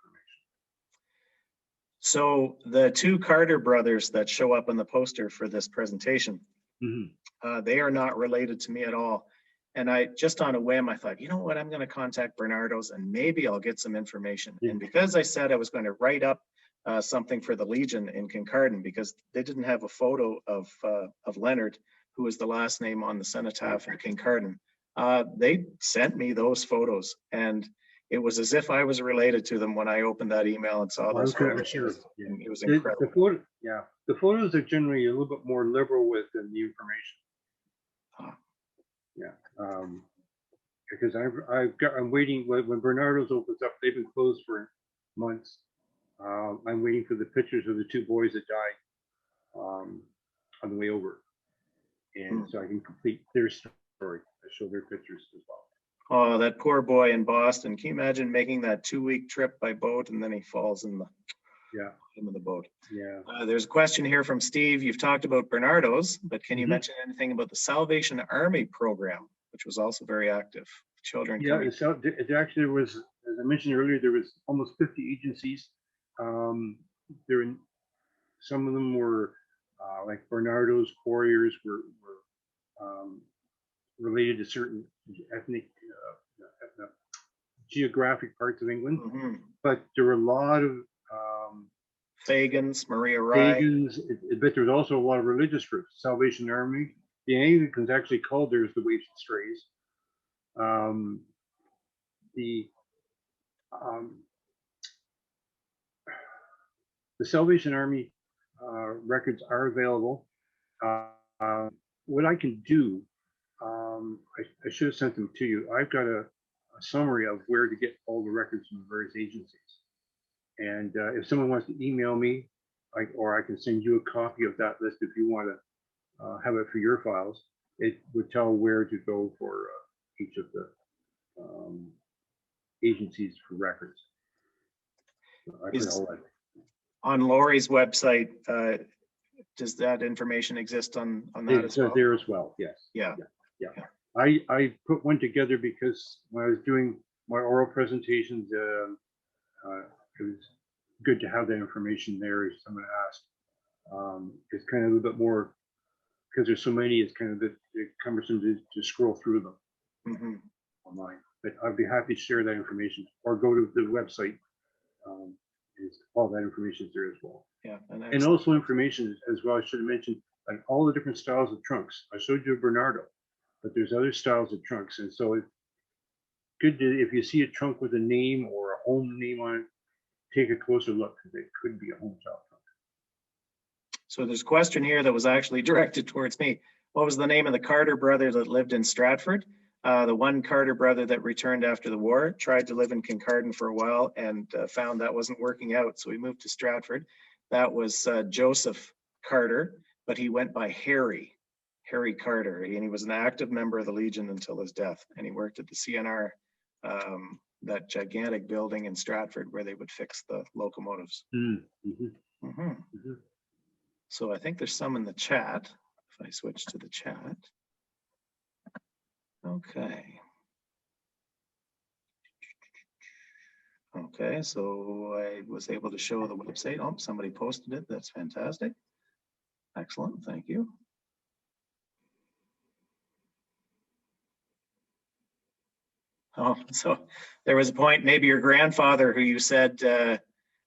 A: So the two Carter brothers that show up on the poster for this presentation, they are not related to me at all. And I just on a whim, I thought, you know what, I'm going to contact Bernardo's and maybe I'll get some information. And because I said I was going to write up something for the Legion in Kincardine, because they didn't have a photo of Leonard, who was the last name on the cenotaph in Kincardine, they sent me those photos. And it was as if I was related to them when I opened that email and saw those photos.
B: Sure.
A: It was incredible.
B: The photos are generally a little bit more liberal with than the information. Because I'm waiting when Bernardo's opens up. They've been closed for months. I'm waiting for the pictures of the two boys that died on the way over, and so I can complete their story. I show their pictures as well.
A: Oh, that poor boy in Boston. Can you imagine making that 2-week trip by boat and then he falls in the into the boat?
B: Yeah.
A: There's a question here from Steve. You've talked about Bernardo's, but can you mention anything about the Salvation Army program, which was also very active? Children.
B: Yeah, it actually was, as I mentioned earlier, there was almost 50 agencies. Some of them were like Bernardo's Warriors were related to certain ethnic geographic parts of England, but there were a lot of
A: Fagans, Maria Rye.
B: Fagans, but there was also a lot of religious groups. Salvation Army, the Anglicans actually called theirs the Waifs and Strays. The Salvation Army records are available. What I can do, I should have sent them to you. I've got a summary of where to get all the records from various agencies. And if someone wants to email me, or I can send you a copy of that list if you want to have it for your files. It would tell where to go for each of the agencies for records. I put all that.
A: On Lori's website, does that information exist on that as well?
B: There as well, yes.
A: Yeah.
B: I put one together because when I was doing my oral presentations, it was good to have that information there as someone asked. It's kind of a little bit more, because there's so many, it's kind of a bit cumbersome to scroll through them online. But I'd be happy to share that information, or go to the website. All that information is there as well.
A: Yeah,
B: and also information as well. I should have mentioned, like, all the different styles of trunks. I showed you a Bernardo, but there's other styles of trunks, and so it's good to, if you see a trunk with a name or a home name on it, take a closer look, because it could be a home style trunk.
A: So there's a question here that was actually directed towards me. What was the name of the Carter brother that lived in Stratford? The one Carter brother that returned after the war tried to live in Kincardine for a while and found that wasn't working out. So he moved to Stratford. That was Joseph Carter, but he went by Harry Carter. And he was an active member of the Legion until his death. And he worked at the CNR, that gigantic building in Stratford where they would fix the locomotives. So I think there's some in the chat. If I switch to the chat. Okay, so I was able to show the website. Oh, somebody posted it. That's fantastic. Excellent, thank you. Oh, so there was a point, maybe your grandfather, who you said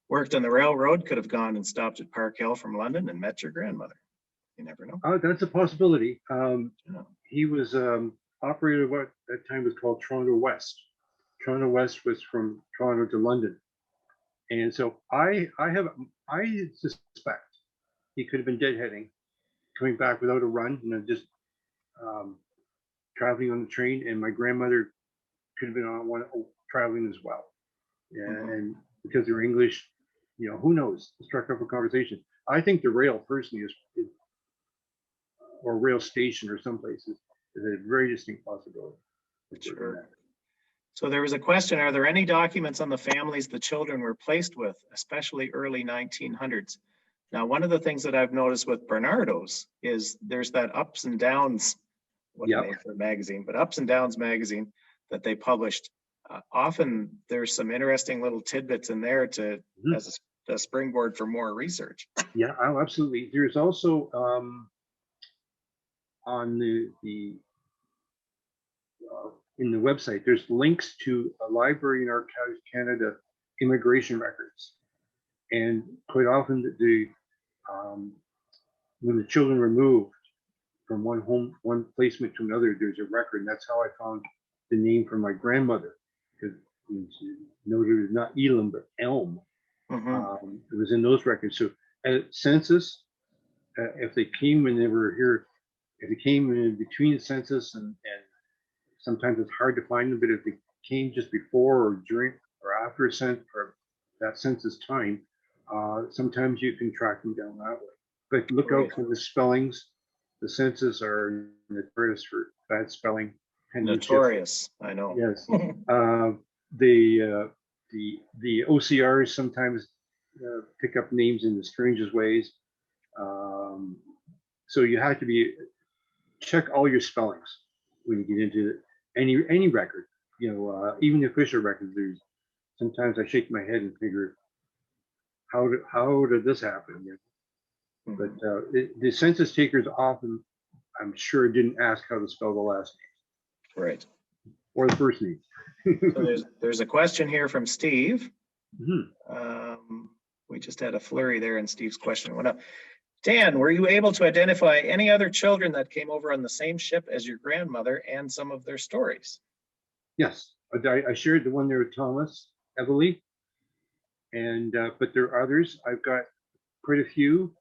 A: worked on the railroad, could have gone and stopped at Park Hill from London and met your grandmother. You never know.
B: Oh, that's a possibility. He was operated what at that time was called Toronto West. Toronto West was from Toronto to London, and so I suspect he could have been deadheading, coming back without a run, just traveling on the train. And my grandmother could have been on one traveling as well, and because they're English, who knows? Struck up a conversation. I think the rail personally is or rail station or some places is a very distinct possibility.
A: Sure. So there was a question, are there any documents on the families the children were placed with, especially early 1900s? Now, one of the things that I've noticed with Bernardo's is there's that Ups and Downs, what name for a magazine, but Ups and Downs magazine that they published. Often there's some interesting little tidbits in there to as a springboard for more research.
B: Yeah, absolutely. There's also on the in the website, there's links to a Library and Archives Canada immigration records, and quite often when the children were moved from one placement to another, there's a record, and that's how I found the name for my grandmother, because she noted it was not Elam but Elm. It was in those records. So at census, if they came when they were here, if they came in between the census and sometimes it's hard to find them, but if they came just before or during or after a census or that census time, sometimes you can track them down that way. But look out for the spellings. The census are notorious for bad spelling.
A: Notorious, I know.
B: Yes. The OCRs sometimes pick up names in the strangest ways. So you have to check all your spellings when you get into any record. Even the official records. Sometimes I shake my head and figure, how did this happen? But the census takers often, I'm sure, didn't ask how to spell the last name.
A: Right.
B: Or the first name.
A: So there's a question here from Steve. We just had a flurry there and Steve's question went up. Dan, were you able to identify any other children that came over on the same ship as your grandmother and some of their stories?
B: Yes, I shared the one there with Thomas, Emily, and but there are others. I've got quite a few,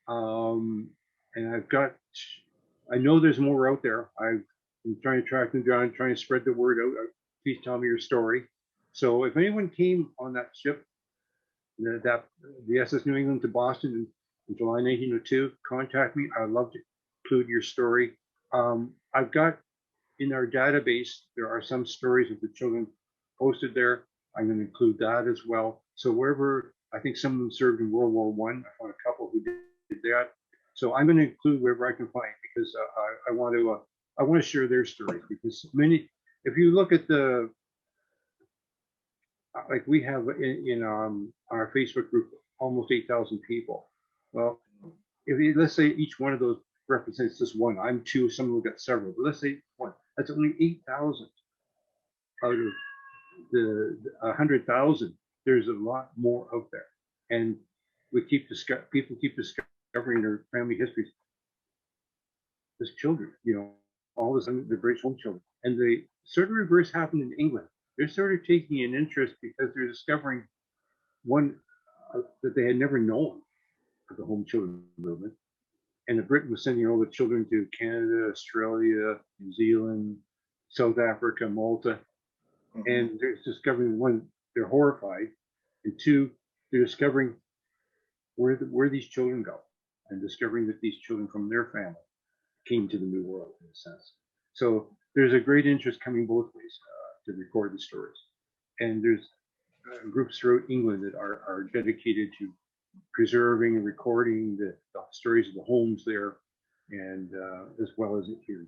B: and I know there's more out there. I've been trying to track them down, trying to spread the word out. Please tell me your story. So if anyone came on that ship, the SS New England to Boston in July 1902, contact me. I'd love to include your story. I've got in our database, there are some stories of the children posted there. I'm going to include that as well. So wherever, I think some of them served in World War I. I found a couple who did that. So I'm going to include wherever I can find, because I want to share their stories, because many, if you look at the, like we have in our Facebook group, almost 8,000 people. Well, if you, let's say each one of those represents just one. I'm two, some of them got several, but let's say one. That's only 8,000 out of the 100,000. There's a lot more out there, and people keep discovering their family histories as children. You know, all of a sudden they're British home children, and the sort of reverse happened in England. They're sort of taking an interest because they're discovering one that they had never known of the home children movement. And Britain was sending all the children to Canada, Australia, New Zealand, South Africa, Malta. And they're discovering, one, they're horrified, and two, they're discovering where these children go, and discovering that these children from their family came to the New World, in a sense. So there's a great interest coming both ways to record the stories. And there's groups throughout England that are dedicated to preserving and recording the stories of the homes there, and as well as here in Canada.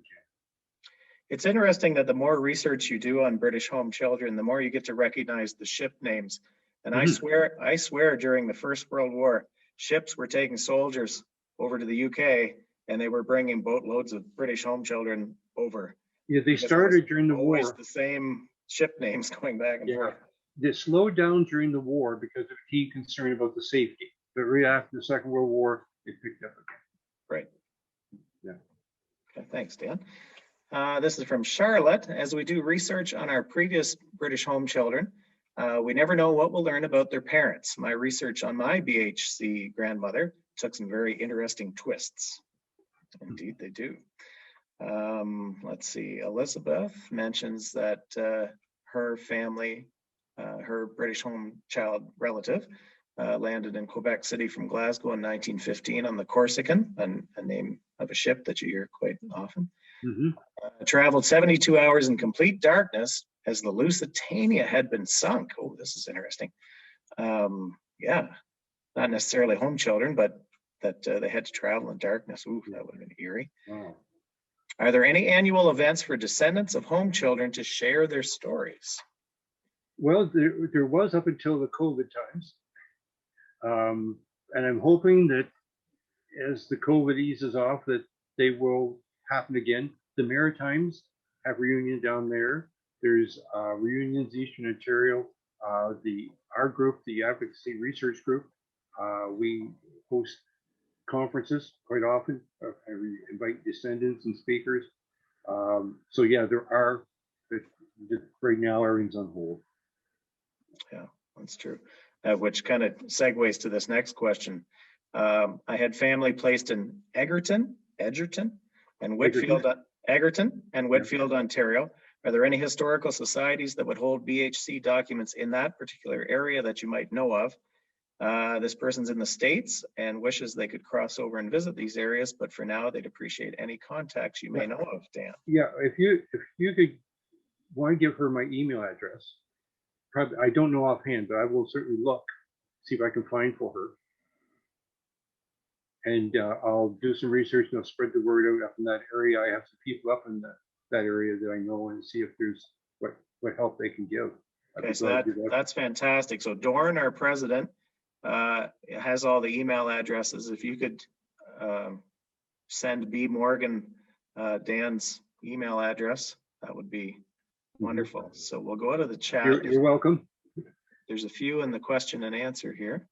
A: It's interesting that the more research you do on British home children, the more you get to recognize the ship names. And I swear during the First World War, ships were taking soldiers over to the UK, and they were bringing boatloads of British home children over.
B: Yeah, they started during the war.
A: Always the same ship names going back and forth.
B: They slowed down during the war because of key concern about the safety. But right after the Second World War, it picked up again.
A: Right.
B: Yeah.
A: Okay, thanks, Dan. This is from Charlotte. As we do research on our previous British home children, we never know what we'll learn about their parents. My research on my BHC grandmother took some very interesting twists. Indeed, they do. Let's see. Elizabeth mentions that her family, her British home child relative, landed in Quebec City from Glasgow in 1915 on the Corsican, a name of a ship that you hear quite often. Traveled 72 hours in complete darkness as the Lusitania had been sunk. Oh, this is interesting. Yeah, not necessarily home children, but that they had to travel in darkness. Ooh, that would have been eerie.
B: Wow.
A: Are there any annual events for descendants of home children to share their stories?
B: Well, there was up until the COVID times. And I'm hoping that as the COVID eases off, that they will happen again. The Maritimes have reunion down there. There's reunions Eastern Ontario. Our group, the Advocacy Research Group, we host conferences quite often. We invite descendants and speakers. So yeah, there are. Right now, everything's on hold.
A: Yeah, that's true. Which kind of segues to this next question. I had family placed in Egerton, and Whitfield, Whitfield, Ontario. Are there any historical societies that would hold BHC documents in that particular area that you might know of? This person's in the States and wishes they could cross over and visit these areas, but for now, they'd appreciate any contacts you may know of, Dan.
B: Yeah, if you could want to give her my email address. Probably, I don't know offhand, but I will certainly look, see if I can find for her. And I'll do some research and I'll spread the word out up in that area. I have some people up in that area that I know, and see if there's what help they can give.
A: Okay, so that's fantastic. So Dorn, our president, has all the email addresses. If you could send B. Morgan Dan's email address, that would be wonderful. So we'll go out of the chat.
B: You're welcome.
A: There's a few in the question and answer here.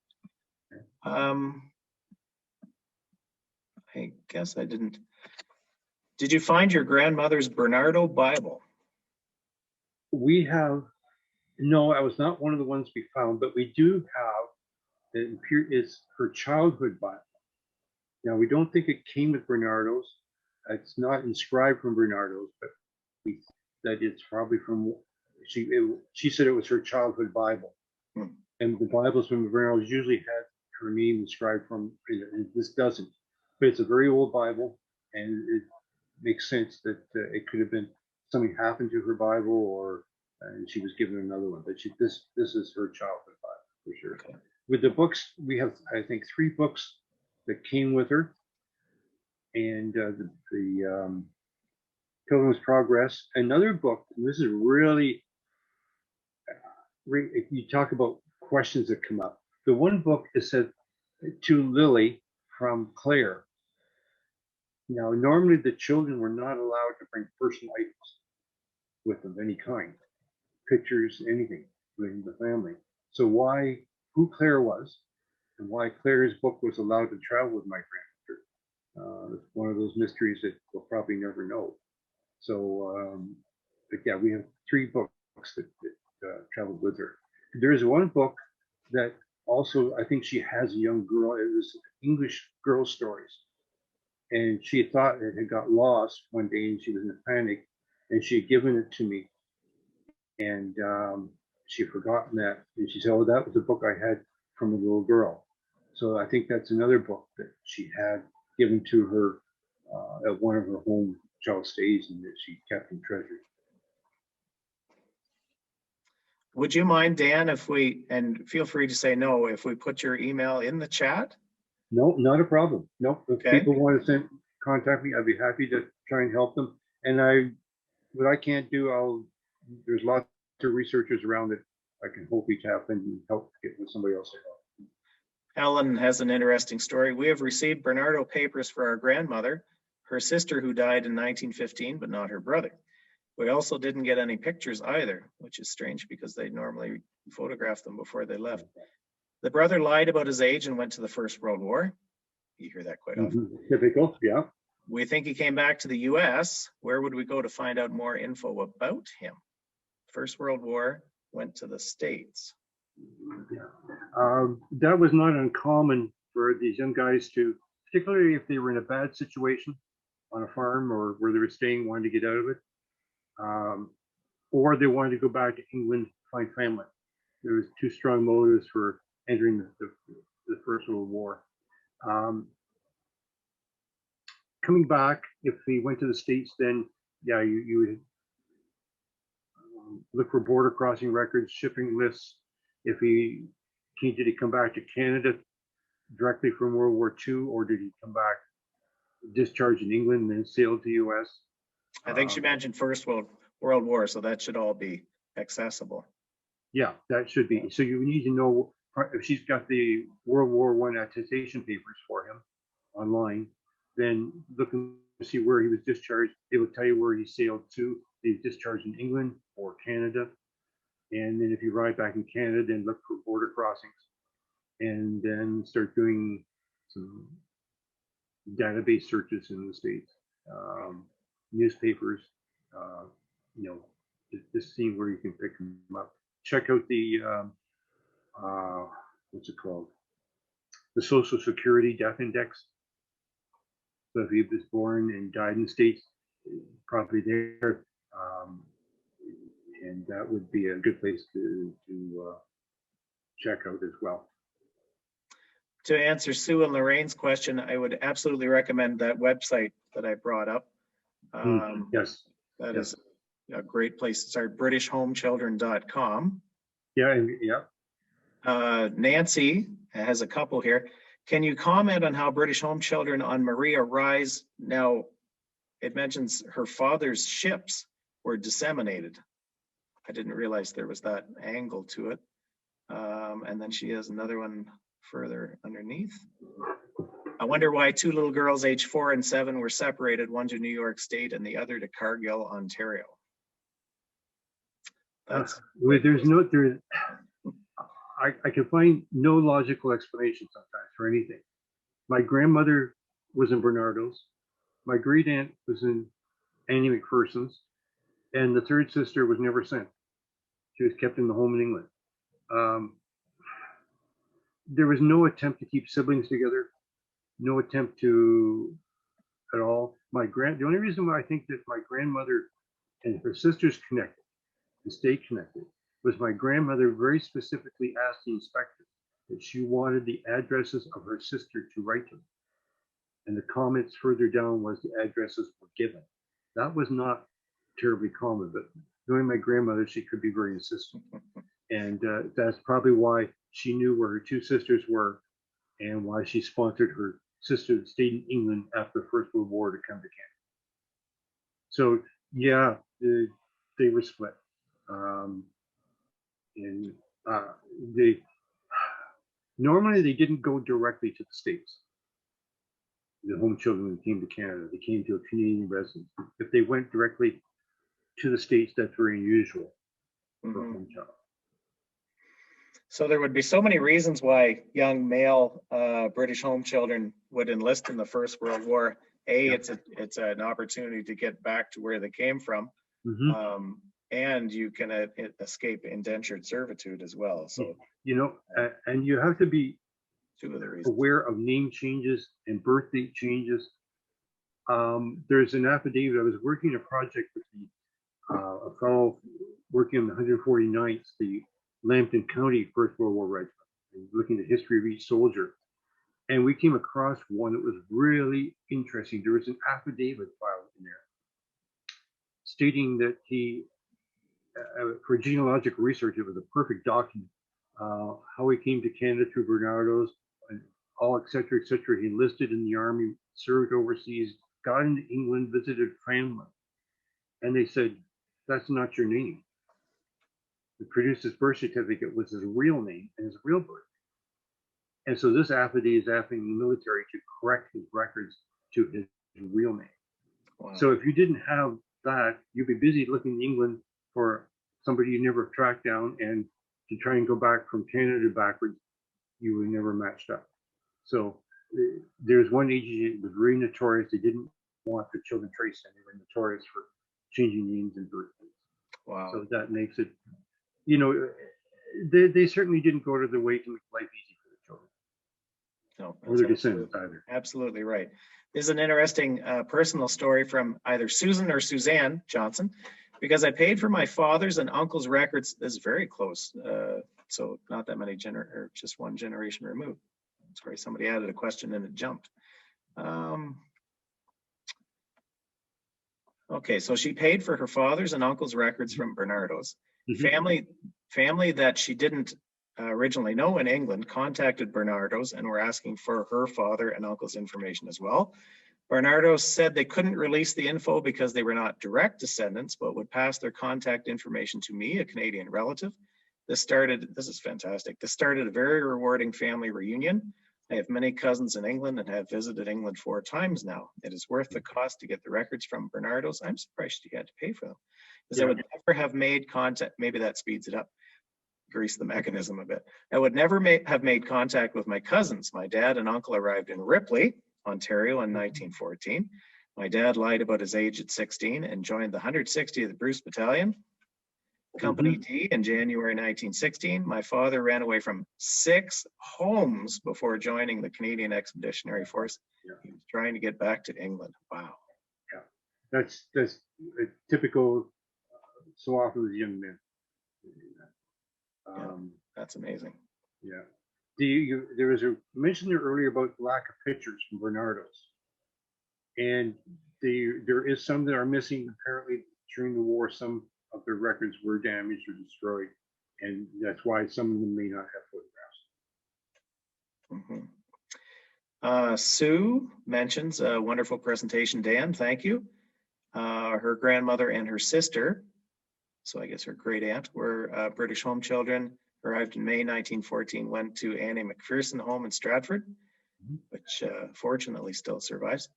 A: I guess I didn't. Did you find your grandmother's Bernardo Bible?
B: We have, no, that was not one of the ones we found, but we do have, it's her childhood Bible. Now, we don't think it came with Bernardo's. It's not inscribed from Bernardo's, but we that it's probably from, she said it was her childhood Bible.
A: Hmm.
B: And the Bibles from Bernardo's usually had her name inscribed from, and this doesn't. But it's a very old Bible, and it makes sense that it could have been something happened to her Bible, or and she was given another one. But this is her childhood Bible for sure.
A: Okay.
B: With the books, we have, I think, 3 books that came with her, and the Pilgrim's Progress. Another book, and this is really, if you talk about questions that come up. The one book is said to Lily from Claire. Now, normally the children were not allowed to bring personal items with them of any kind, pictures, anything within the family. So who Claire was, and why Claire's book was allowed to travel with my grandmother. It's one of those mysteries that we'll probably never know. So, but yeah, we have 3 books that traveled with her. There is one book that also, I think she has a young girl. It was English girl stories. And she thought it had got lost one day, and she was in a panic, and she had given it to me. And she had forgotten that. And she said, oh, that was a book I had from a little girl. So I think that's another book that she had given to her at one of her home child stays, and that she kept and treasured.
A: Would you mind, Dan, if we, and feel free to say no, if we put your email in the chat?
B: No, not a problem. No, if
A: Okay.
B: people want to contact me, I'd be happy to try and help them. And what I can't do, there's lots of researchers around that I can hopefully tap in and help get with somebody else to help.
A: Ellen has an interesting story. We have received Bernardo papers for our grandmother, her sister who died in 1915, but not her brother. We also didn't get any pictures either, which is strange because they normally photograph them before they left. The brother lied about his age and went to the First World War. You hear that quite often.
B: Typical, yeah.
A: We think he came back to the US. Where would we go to find out more info about him? First World War, went to the States.
B: Yeah. That was not uncommon for these young guys to, particularly if they were in a bad situation on a farm or where they were staying, wanted to get out of it. Or they wanted to go back to England, find family. There was 2 strong motives for entering the First World War. Coming back, if he went to the States, then yeah, you would look for border crossing records, shipping lists. If did he come back to Canada directly from World War II, or did he come back discharged in England and then sailed to US?
A: I think she mentioned First World War, so that should all be accessible.
B: Yeah, that should be. So you need to know if she's got the World War I attestation papers for him online, then look and see where he was discharged. It will tell you where he sailed to. He was discharged in England or Canada. And then if you arrive back in Canada, then look for border crossings and then start doing some database searches in the States, newspapers, just seeing where you can pick them up. Check out the, what's it called? The Social Security Death Index. So if he was born and died in the States, probably there. And that would be a good place to check out as well.
A: To answer Sue and Lorraine's question, I would absolutely recommend that website that I brought up.
B: Yes.
A: That is a great place to start, britishhomechildren.com.
B: Yeah.
A: Nancy has a couple here. Can you comment on how British Home Children on Maria Rise, now it mentions her father's ships were disseminated. I didn't realize there was that angle to it. And then she has another one further underneath. I wonder why 2 little girls aged 4 and 7 were separated, one to New York State and the other to Cargill, Ontario. That's
B: I can find no logical explanation sometimes for anything. My grandmother was in Bernardo's. My great aunt was in Annie McPherson's, and the third sister was never sent. She was kept in the home in England. There was no attempt to keep siblings together, no attempt to at all. The only reason why I think that my grandmother and her sisters connected and stayed connected was my grandmother very specifically asked the inspector that she wanted the addresses of her sister to write to. And the comments further down was the addresses were given. That was not terribly common, but knowing my grandmother, she could be very insistent. And that's probably why she knew where her two sisters were and why she sponsored her sister that stayed in England after the First World War to come to Canada. So yeah, they were split. Normally they didn't go directly to the States. The home children that came to Canada, they came to a Canadian residence. If they went directly to the States, that's very unusual for a home child.
A: So there would be so many reasons why young male British home children would enlist in the First World War. It's an opportunity to get back to where they came from, and you can escape indentured servitude as well. So
B: and you have to be
A: two of the reasons.
B: Aware of name changes and birth date changes. There's an affidavit. I was working a project with a fellow working on the 149th, the Lambton County First World War Regiment, and looking at the history of each soldier. And we came across one that was really interesting. There was an affidavit filed in there stating that he, for genealogical research, it was a perfect document. How he came to Canada through Bernardo's, and all, et cetera, et cetera. He enlisted in the army, served overseas, got into England, visited family. And they said, that's not your name. He produced his birth certificate with his real name and his real birth. And so this affidavit is asking the military to correct his records to his real name. Wow. So if you didn't have that, you'd be busy looking in England for somebody you never tracked down, and to try and go back from Canada backwards, you were never matched up. So there's one agency that was very notorious. They didn't want their children traced, and they were notorious for changing names and birthdays. Wow. So that makes it, they certainly didn't go to the way to make life easy for the children.
A: No,
B: or their descendants either.
A: Absolutely right. This is an interesting personal story from either Susan or Suzanne Johnson. Because I paid for my father's and uncle's records, this is very close. So not that many or just one generation removed. Sorry, somebody added a question and it jumped. Okay, so she paid for her father's and uncle's records from Bernardo's. Family that she didn't originally know in England contacted Bernardo's and were asking for her father and uncle's information as well. Bernardo's said they couldn't release the info because they were not direct descendants, but would pass their contact information to me, a Canadian relative. This is fantastic. This started a very rewarding family reunion. I have many cousins in England and have visited England 4 times now. It is worth the cost to get the records from Bernardo's. I'm surprised you had to pay for them, because I would never have made contact. Maybe that speeds it up, grease the mechanism a bit. I would never have made contact with my cousins. My dad and uncle arrived in Ripley, Ontario in 1914. My dad lied about his age at 16 and joined the 160th Bruce Battalion, Company D, in January 1916. My father ran away from 6 homes before joining the Canadian Expeditionary Force. He was trying to get back to England. Wow.
B: Yeah, that's a typical, so often with young men.
A: That's amazing.
B: Yeah. There was a mention there earlier about lack of pictures from Bernardo's, and there is some that are missing. Apparently, during the war, some of their records were damaged or destroyed, and that's why some of them may not have photographs.
A: Sue mentions a wonderful presentation, Dan. Thank you. Her grandmother and her sister, so I guess her great aunt, were British home children. Arrived in May 1914, went to Annie McPherson home in Stratford, which fortunately still survives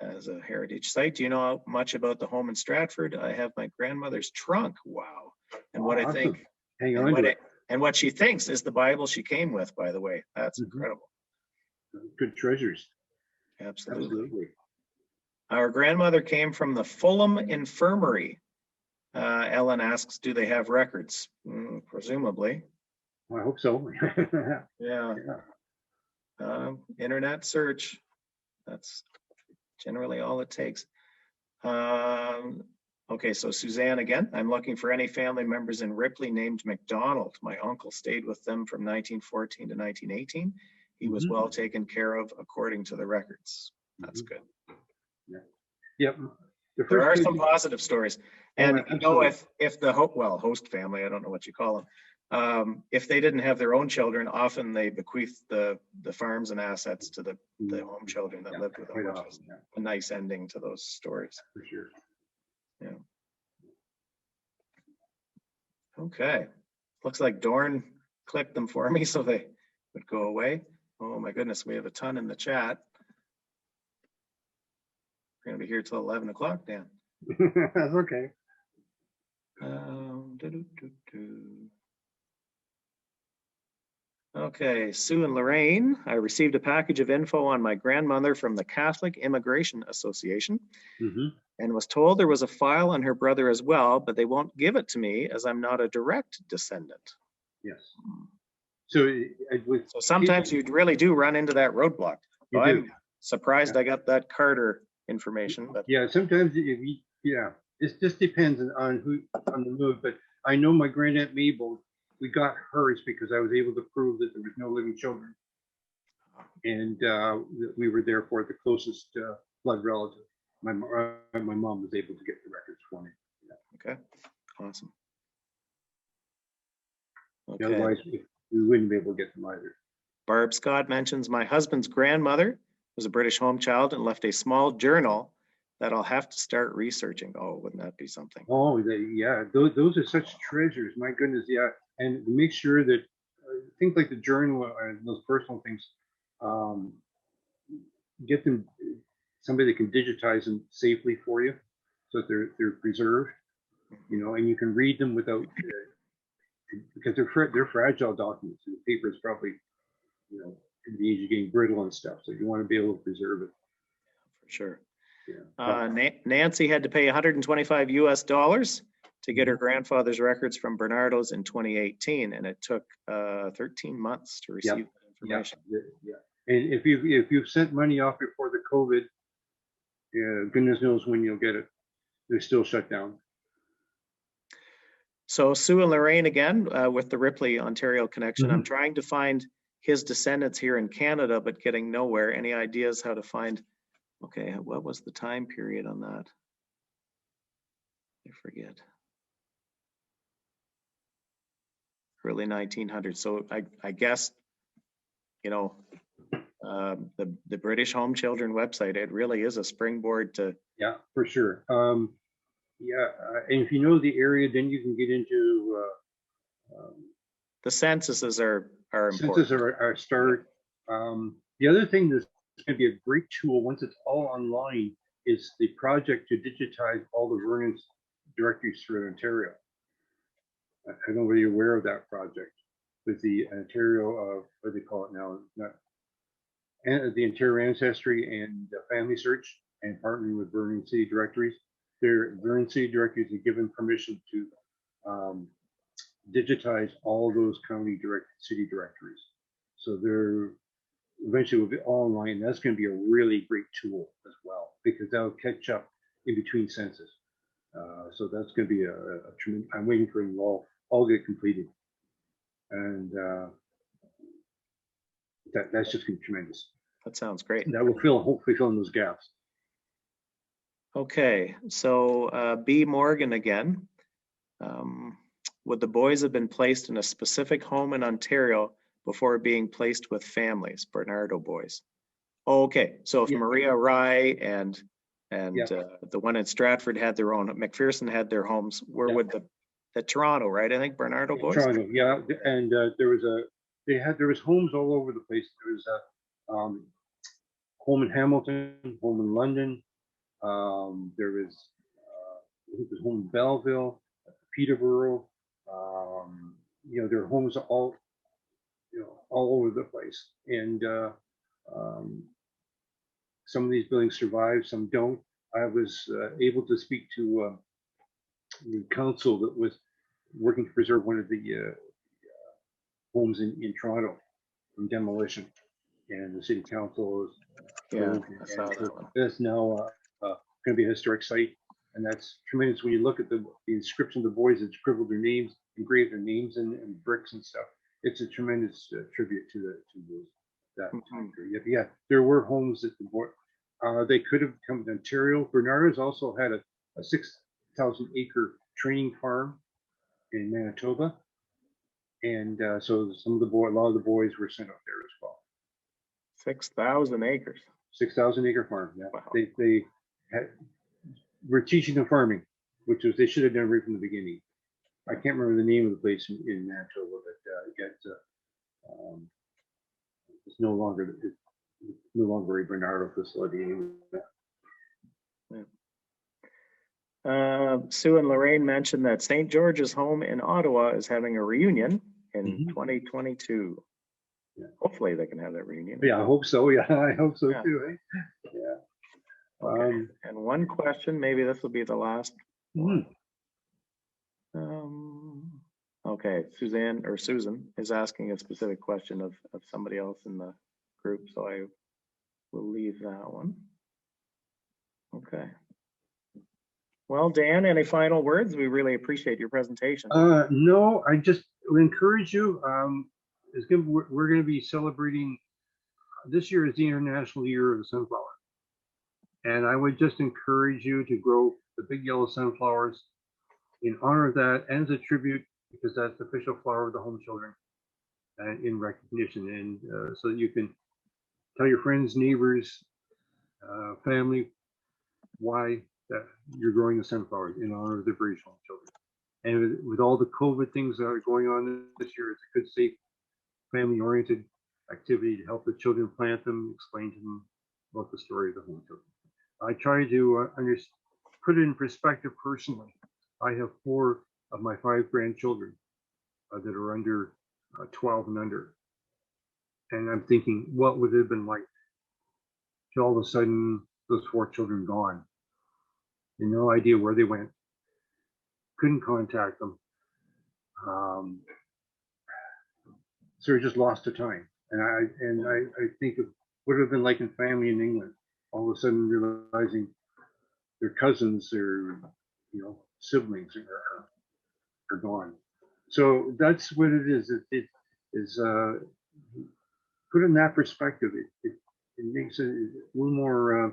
A: as a heritage site. Do you know much about the home in Stratford? I have my grandmother's trunk. Wow. And what I think, and what she thinks is the Bible she came with, by the way. That's incredible.
B: Good treasures.
A: Absolutely. Our grandmother came from the Fulham Infirmary. Ellen asks, do they have records? Presumably.
B: I hope so.
A: Yeah. Internet search. That's generally all it takes. Okay, so Suzanne again. I'm looking for any family members in Ripley named McDonald. My uncle stayed with them from 1914 to 1918. He was well taken care of according to the records. That's good.
B: Yeah. Yep.
A: There are some positive stories. And you know, if the host family, I don't know what you call them, if they didn't have their own children, often they bequeath the farms and assets to the home children that lived with them, which is a nice ending to those stories.
B: For sure.
A: Yeah. Okay. Looks like Dorn clicked them for me so they would go away. Oh my goodness, we have a ton in the chat. We're going to be here till 11 o'clock, Dan.
B: That's okay.
A: Okay, Sue and Lorraine, I received a package of info on my grandmother from the Catholic Immigration Association and was told there was a file on her brother as well, but they won't give it to me as I'm not a direct descendant.
B: Yes. So
A: sometimes you really do run into that roadblock. So I'm surprised I got that Carter information. But
B: yeah, sometimes it just depends on the move. But I know my grandaunt Mabel, we got hers because I was able to prove that there was no living children, and we were therefore the closest blood relative. My mom was able to get the records for me. Yeah.
A: Okay, awesome. Okay.
B: Otherwise, we wouldn't be able to get them either.
A: Barb Scott mentions my husband's grandmother was a British home child and left a small journal that I'll have to start researching. Oh, wouldn't that be something?
B: Oh, yeah, those are such treasures. My goodness, yeah. And make sure that things like the journal and those personal things, get them somebody that can digitize them safely for you, so that they're preserved. You know, and you can read them without because they're fragile documents. And the paper is probably, you know, at the age of getting brittle and stuff. So you want to be able to preserve it.
A: For sure.
B: Yeah.
A: Nancy had to pay $125 US to get her grandfather's records from Bernardo's in 2018, and it took 13 months to receive that information.
B: Yeah. And if you've sent money off before the COVID, goodness knows when you'll get it. They're still shut down.
A: So Sue and Lorraine again with the Ripley, Ontario connection. I'm trying to find his descendants here in Canada, but getting nowhere. Any ideas how to find? Okay, what was the time period on that? I forget. Early 1900s. So I guess, you know, the British Home Children website, it really is a springboard to.
B: Yeah, for sure. Yeah, and if you know the area, then you can get into
A: the censuses are important.
B: Censuses are a start. The other thing that's going to be a great tool once it's all online is the project to digitize all the Vernon's directories through Ontario. I don't know whether you're aware of that project with the Ontario, what do they call it now? The Ontario Ancestry and Family Search, and partnering with Vernon City Directories. Their Vernon City Directories are given permission to digitize all those county city directories. So they're eventually will be all online. That's going to be a really great tool as well, because that'll catch up in between census. So that's going to be a tremendous. I'm waiting for them all get completed, and that's just going to be tremendous.
A: That sounds great.
B: That will hopefully fill in those gaps.
A: Okay, so B. Morgan again. Would the boys have been placed in a specific home in Ontario before being placed with families, Bernardo boys? Oh, okay, so if Maria Rye and the one in Stratford had their own, McPherson had their homes, where would the Toronto, right? I think Bernardo boys.
B: Toronto, yeah, and there was homes all over the place. There was a home in Hamilton, home in London. There was I think there's home in Belleville, Peterborough. You know, there are homes all over the place, and Some of these buildings survive, some don't. I was able to speak to the council that was working to preserve one of the homes in Toronto from demolition, and the city council is
A: Yeah, I saw that one.
B: it's now going to be a historic site, and that's tremendous when you look at the inscription of the boys that scribbled their names, engraved their names and bricks and stuff. It's a tremendous tribute to that time period. Yeah, there were homes that the boy they could have come to Ontario. Bernardo's also had a 6,000 acre training farm in Manitoba, and so a lot of the boys were sent up there as well.
A: 6,000 acres.
B: 6,000 acre farm. Yeah,
A: Wow.
B: they were teaching them farming, which was they should have done right from the beginning. I can't remember the name of the place in Manitoba, but it's no longer a Bernardo facility anymore.
A: Sue and Lorraine mentioned that St. George's Home in Ottawa is having a reunion in 2022.
B: Yeah.
A: Hopefully they can have that reunion.
B: Yeah, I hope so. Yeah, I hope so too. Eh? Yeah.
A: Okay. And one question, maybe this will be the last one. Okay, Susan is asking a specific question of somebody else in the group, so I will leave that one. Okay. Well, Dan, any final words? We really appreciate your presentation.
B: No, I just encourage you. We're going to be celebrating. This year is the International Year of the Sunflower, and I would just encourage you to grow the big yellow sunflowers in honor of that, and as a tribute, because that's the official flower of the home children, and in recognition, and so that you can tell your friends, neighbors, family why that you're growing the sunflowers in honor of the very small children. And with all the COVID things that are going on this year, it's a good, safe, family-oriented activity to help the children plant them, explain to them about the story of the home children. I try to put it in perspective personally. I have 4 of my 5 grandchildren that are under 12 and under. And I'm thinking, what would it have been like to all of a sudden those 4 children gone? And no idea where they went. Couldn't contact them. So we just lost to time. And I think of what it would have been like in family in England, all of a sudden realizing their cousins, their siblings are gone. So that's what it is. It is put in that perspective. It makes it a little more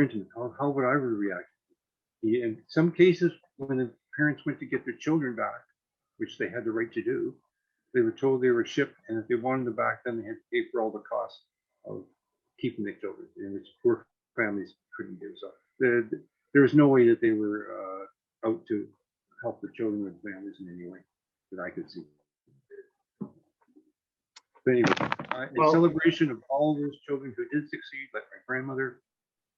B: intimate. How would I react? In some cases, when the parents went to get their children back, which they had the right to do, they were told they were shipped, and if they wanted them back, then they had to pay for all the costs of keeping the children, and which poor families couldn't do. So there was no way that they were out to help the children and families in any way that I could see. But anyway, in celebration of all those children who did succeed, like my grandmother,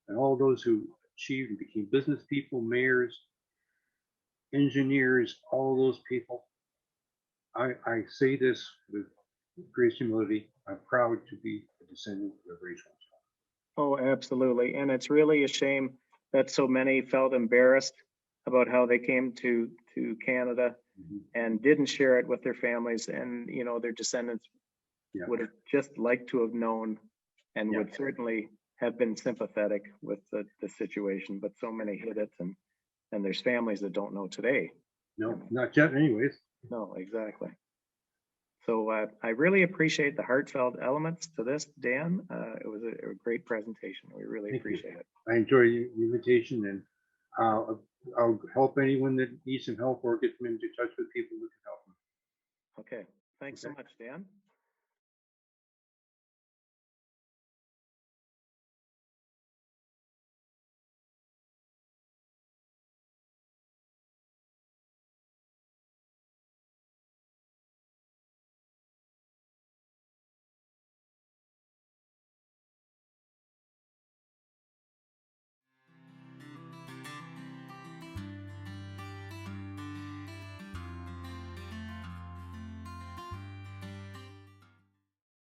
B: and all those who achieved and became business people, mayors, engineers, all those people, I say this with great humility. I'm proud to be a descendant of Rachel.
A: Oh, absolutely. And it's really a shame that so many felt embarrassed about how they came to Canada and didn't share it with their families, and their descendants would have just liked to have known and would certainly have been sympathetic with the situation, but so many hid it, and there's families that don't know today.
B: No, not yet anyways.
A: No, exactly. So I really appreciate the heartfelt elements to this, Dan. It was a great presentation. We really appreciate it.
B: I enjoy the invitation, and I'll help anyone that needs some help or get them into touch with people who can help them.
A: Okay. Thanks so much, Dan.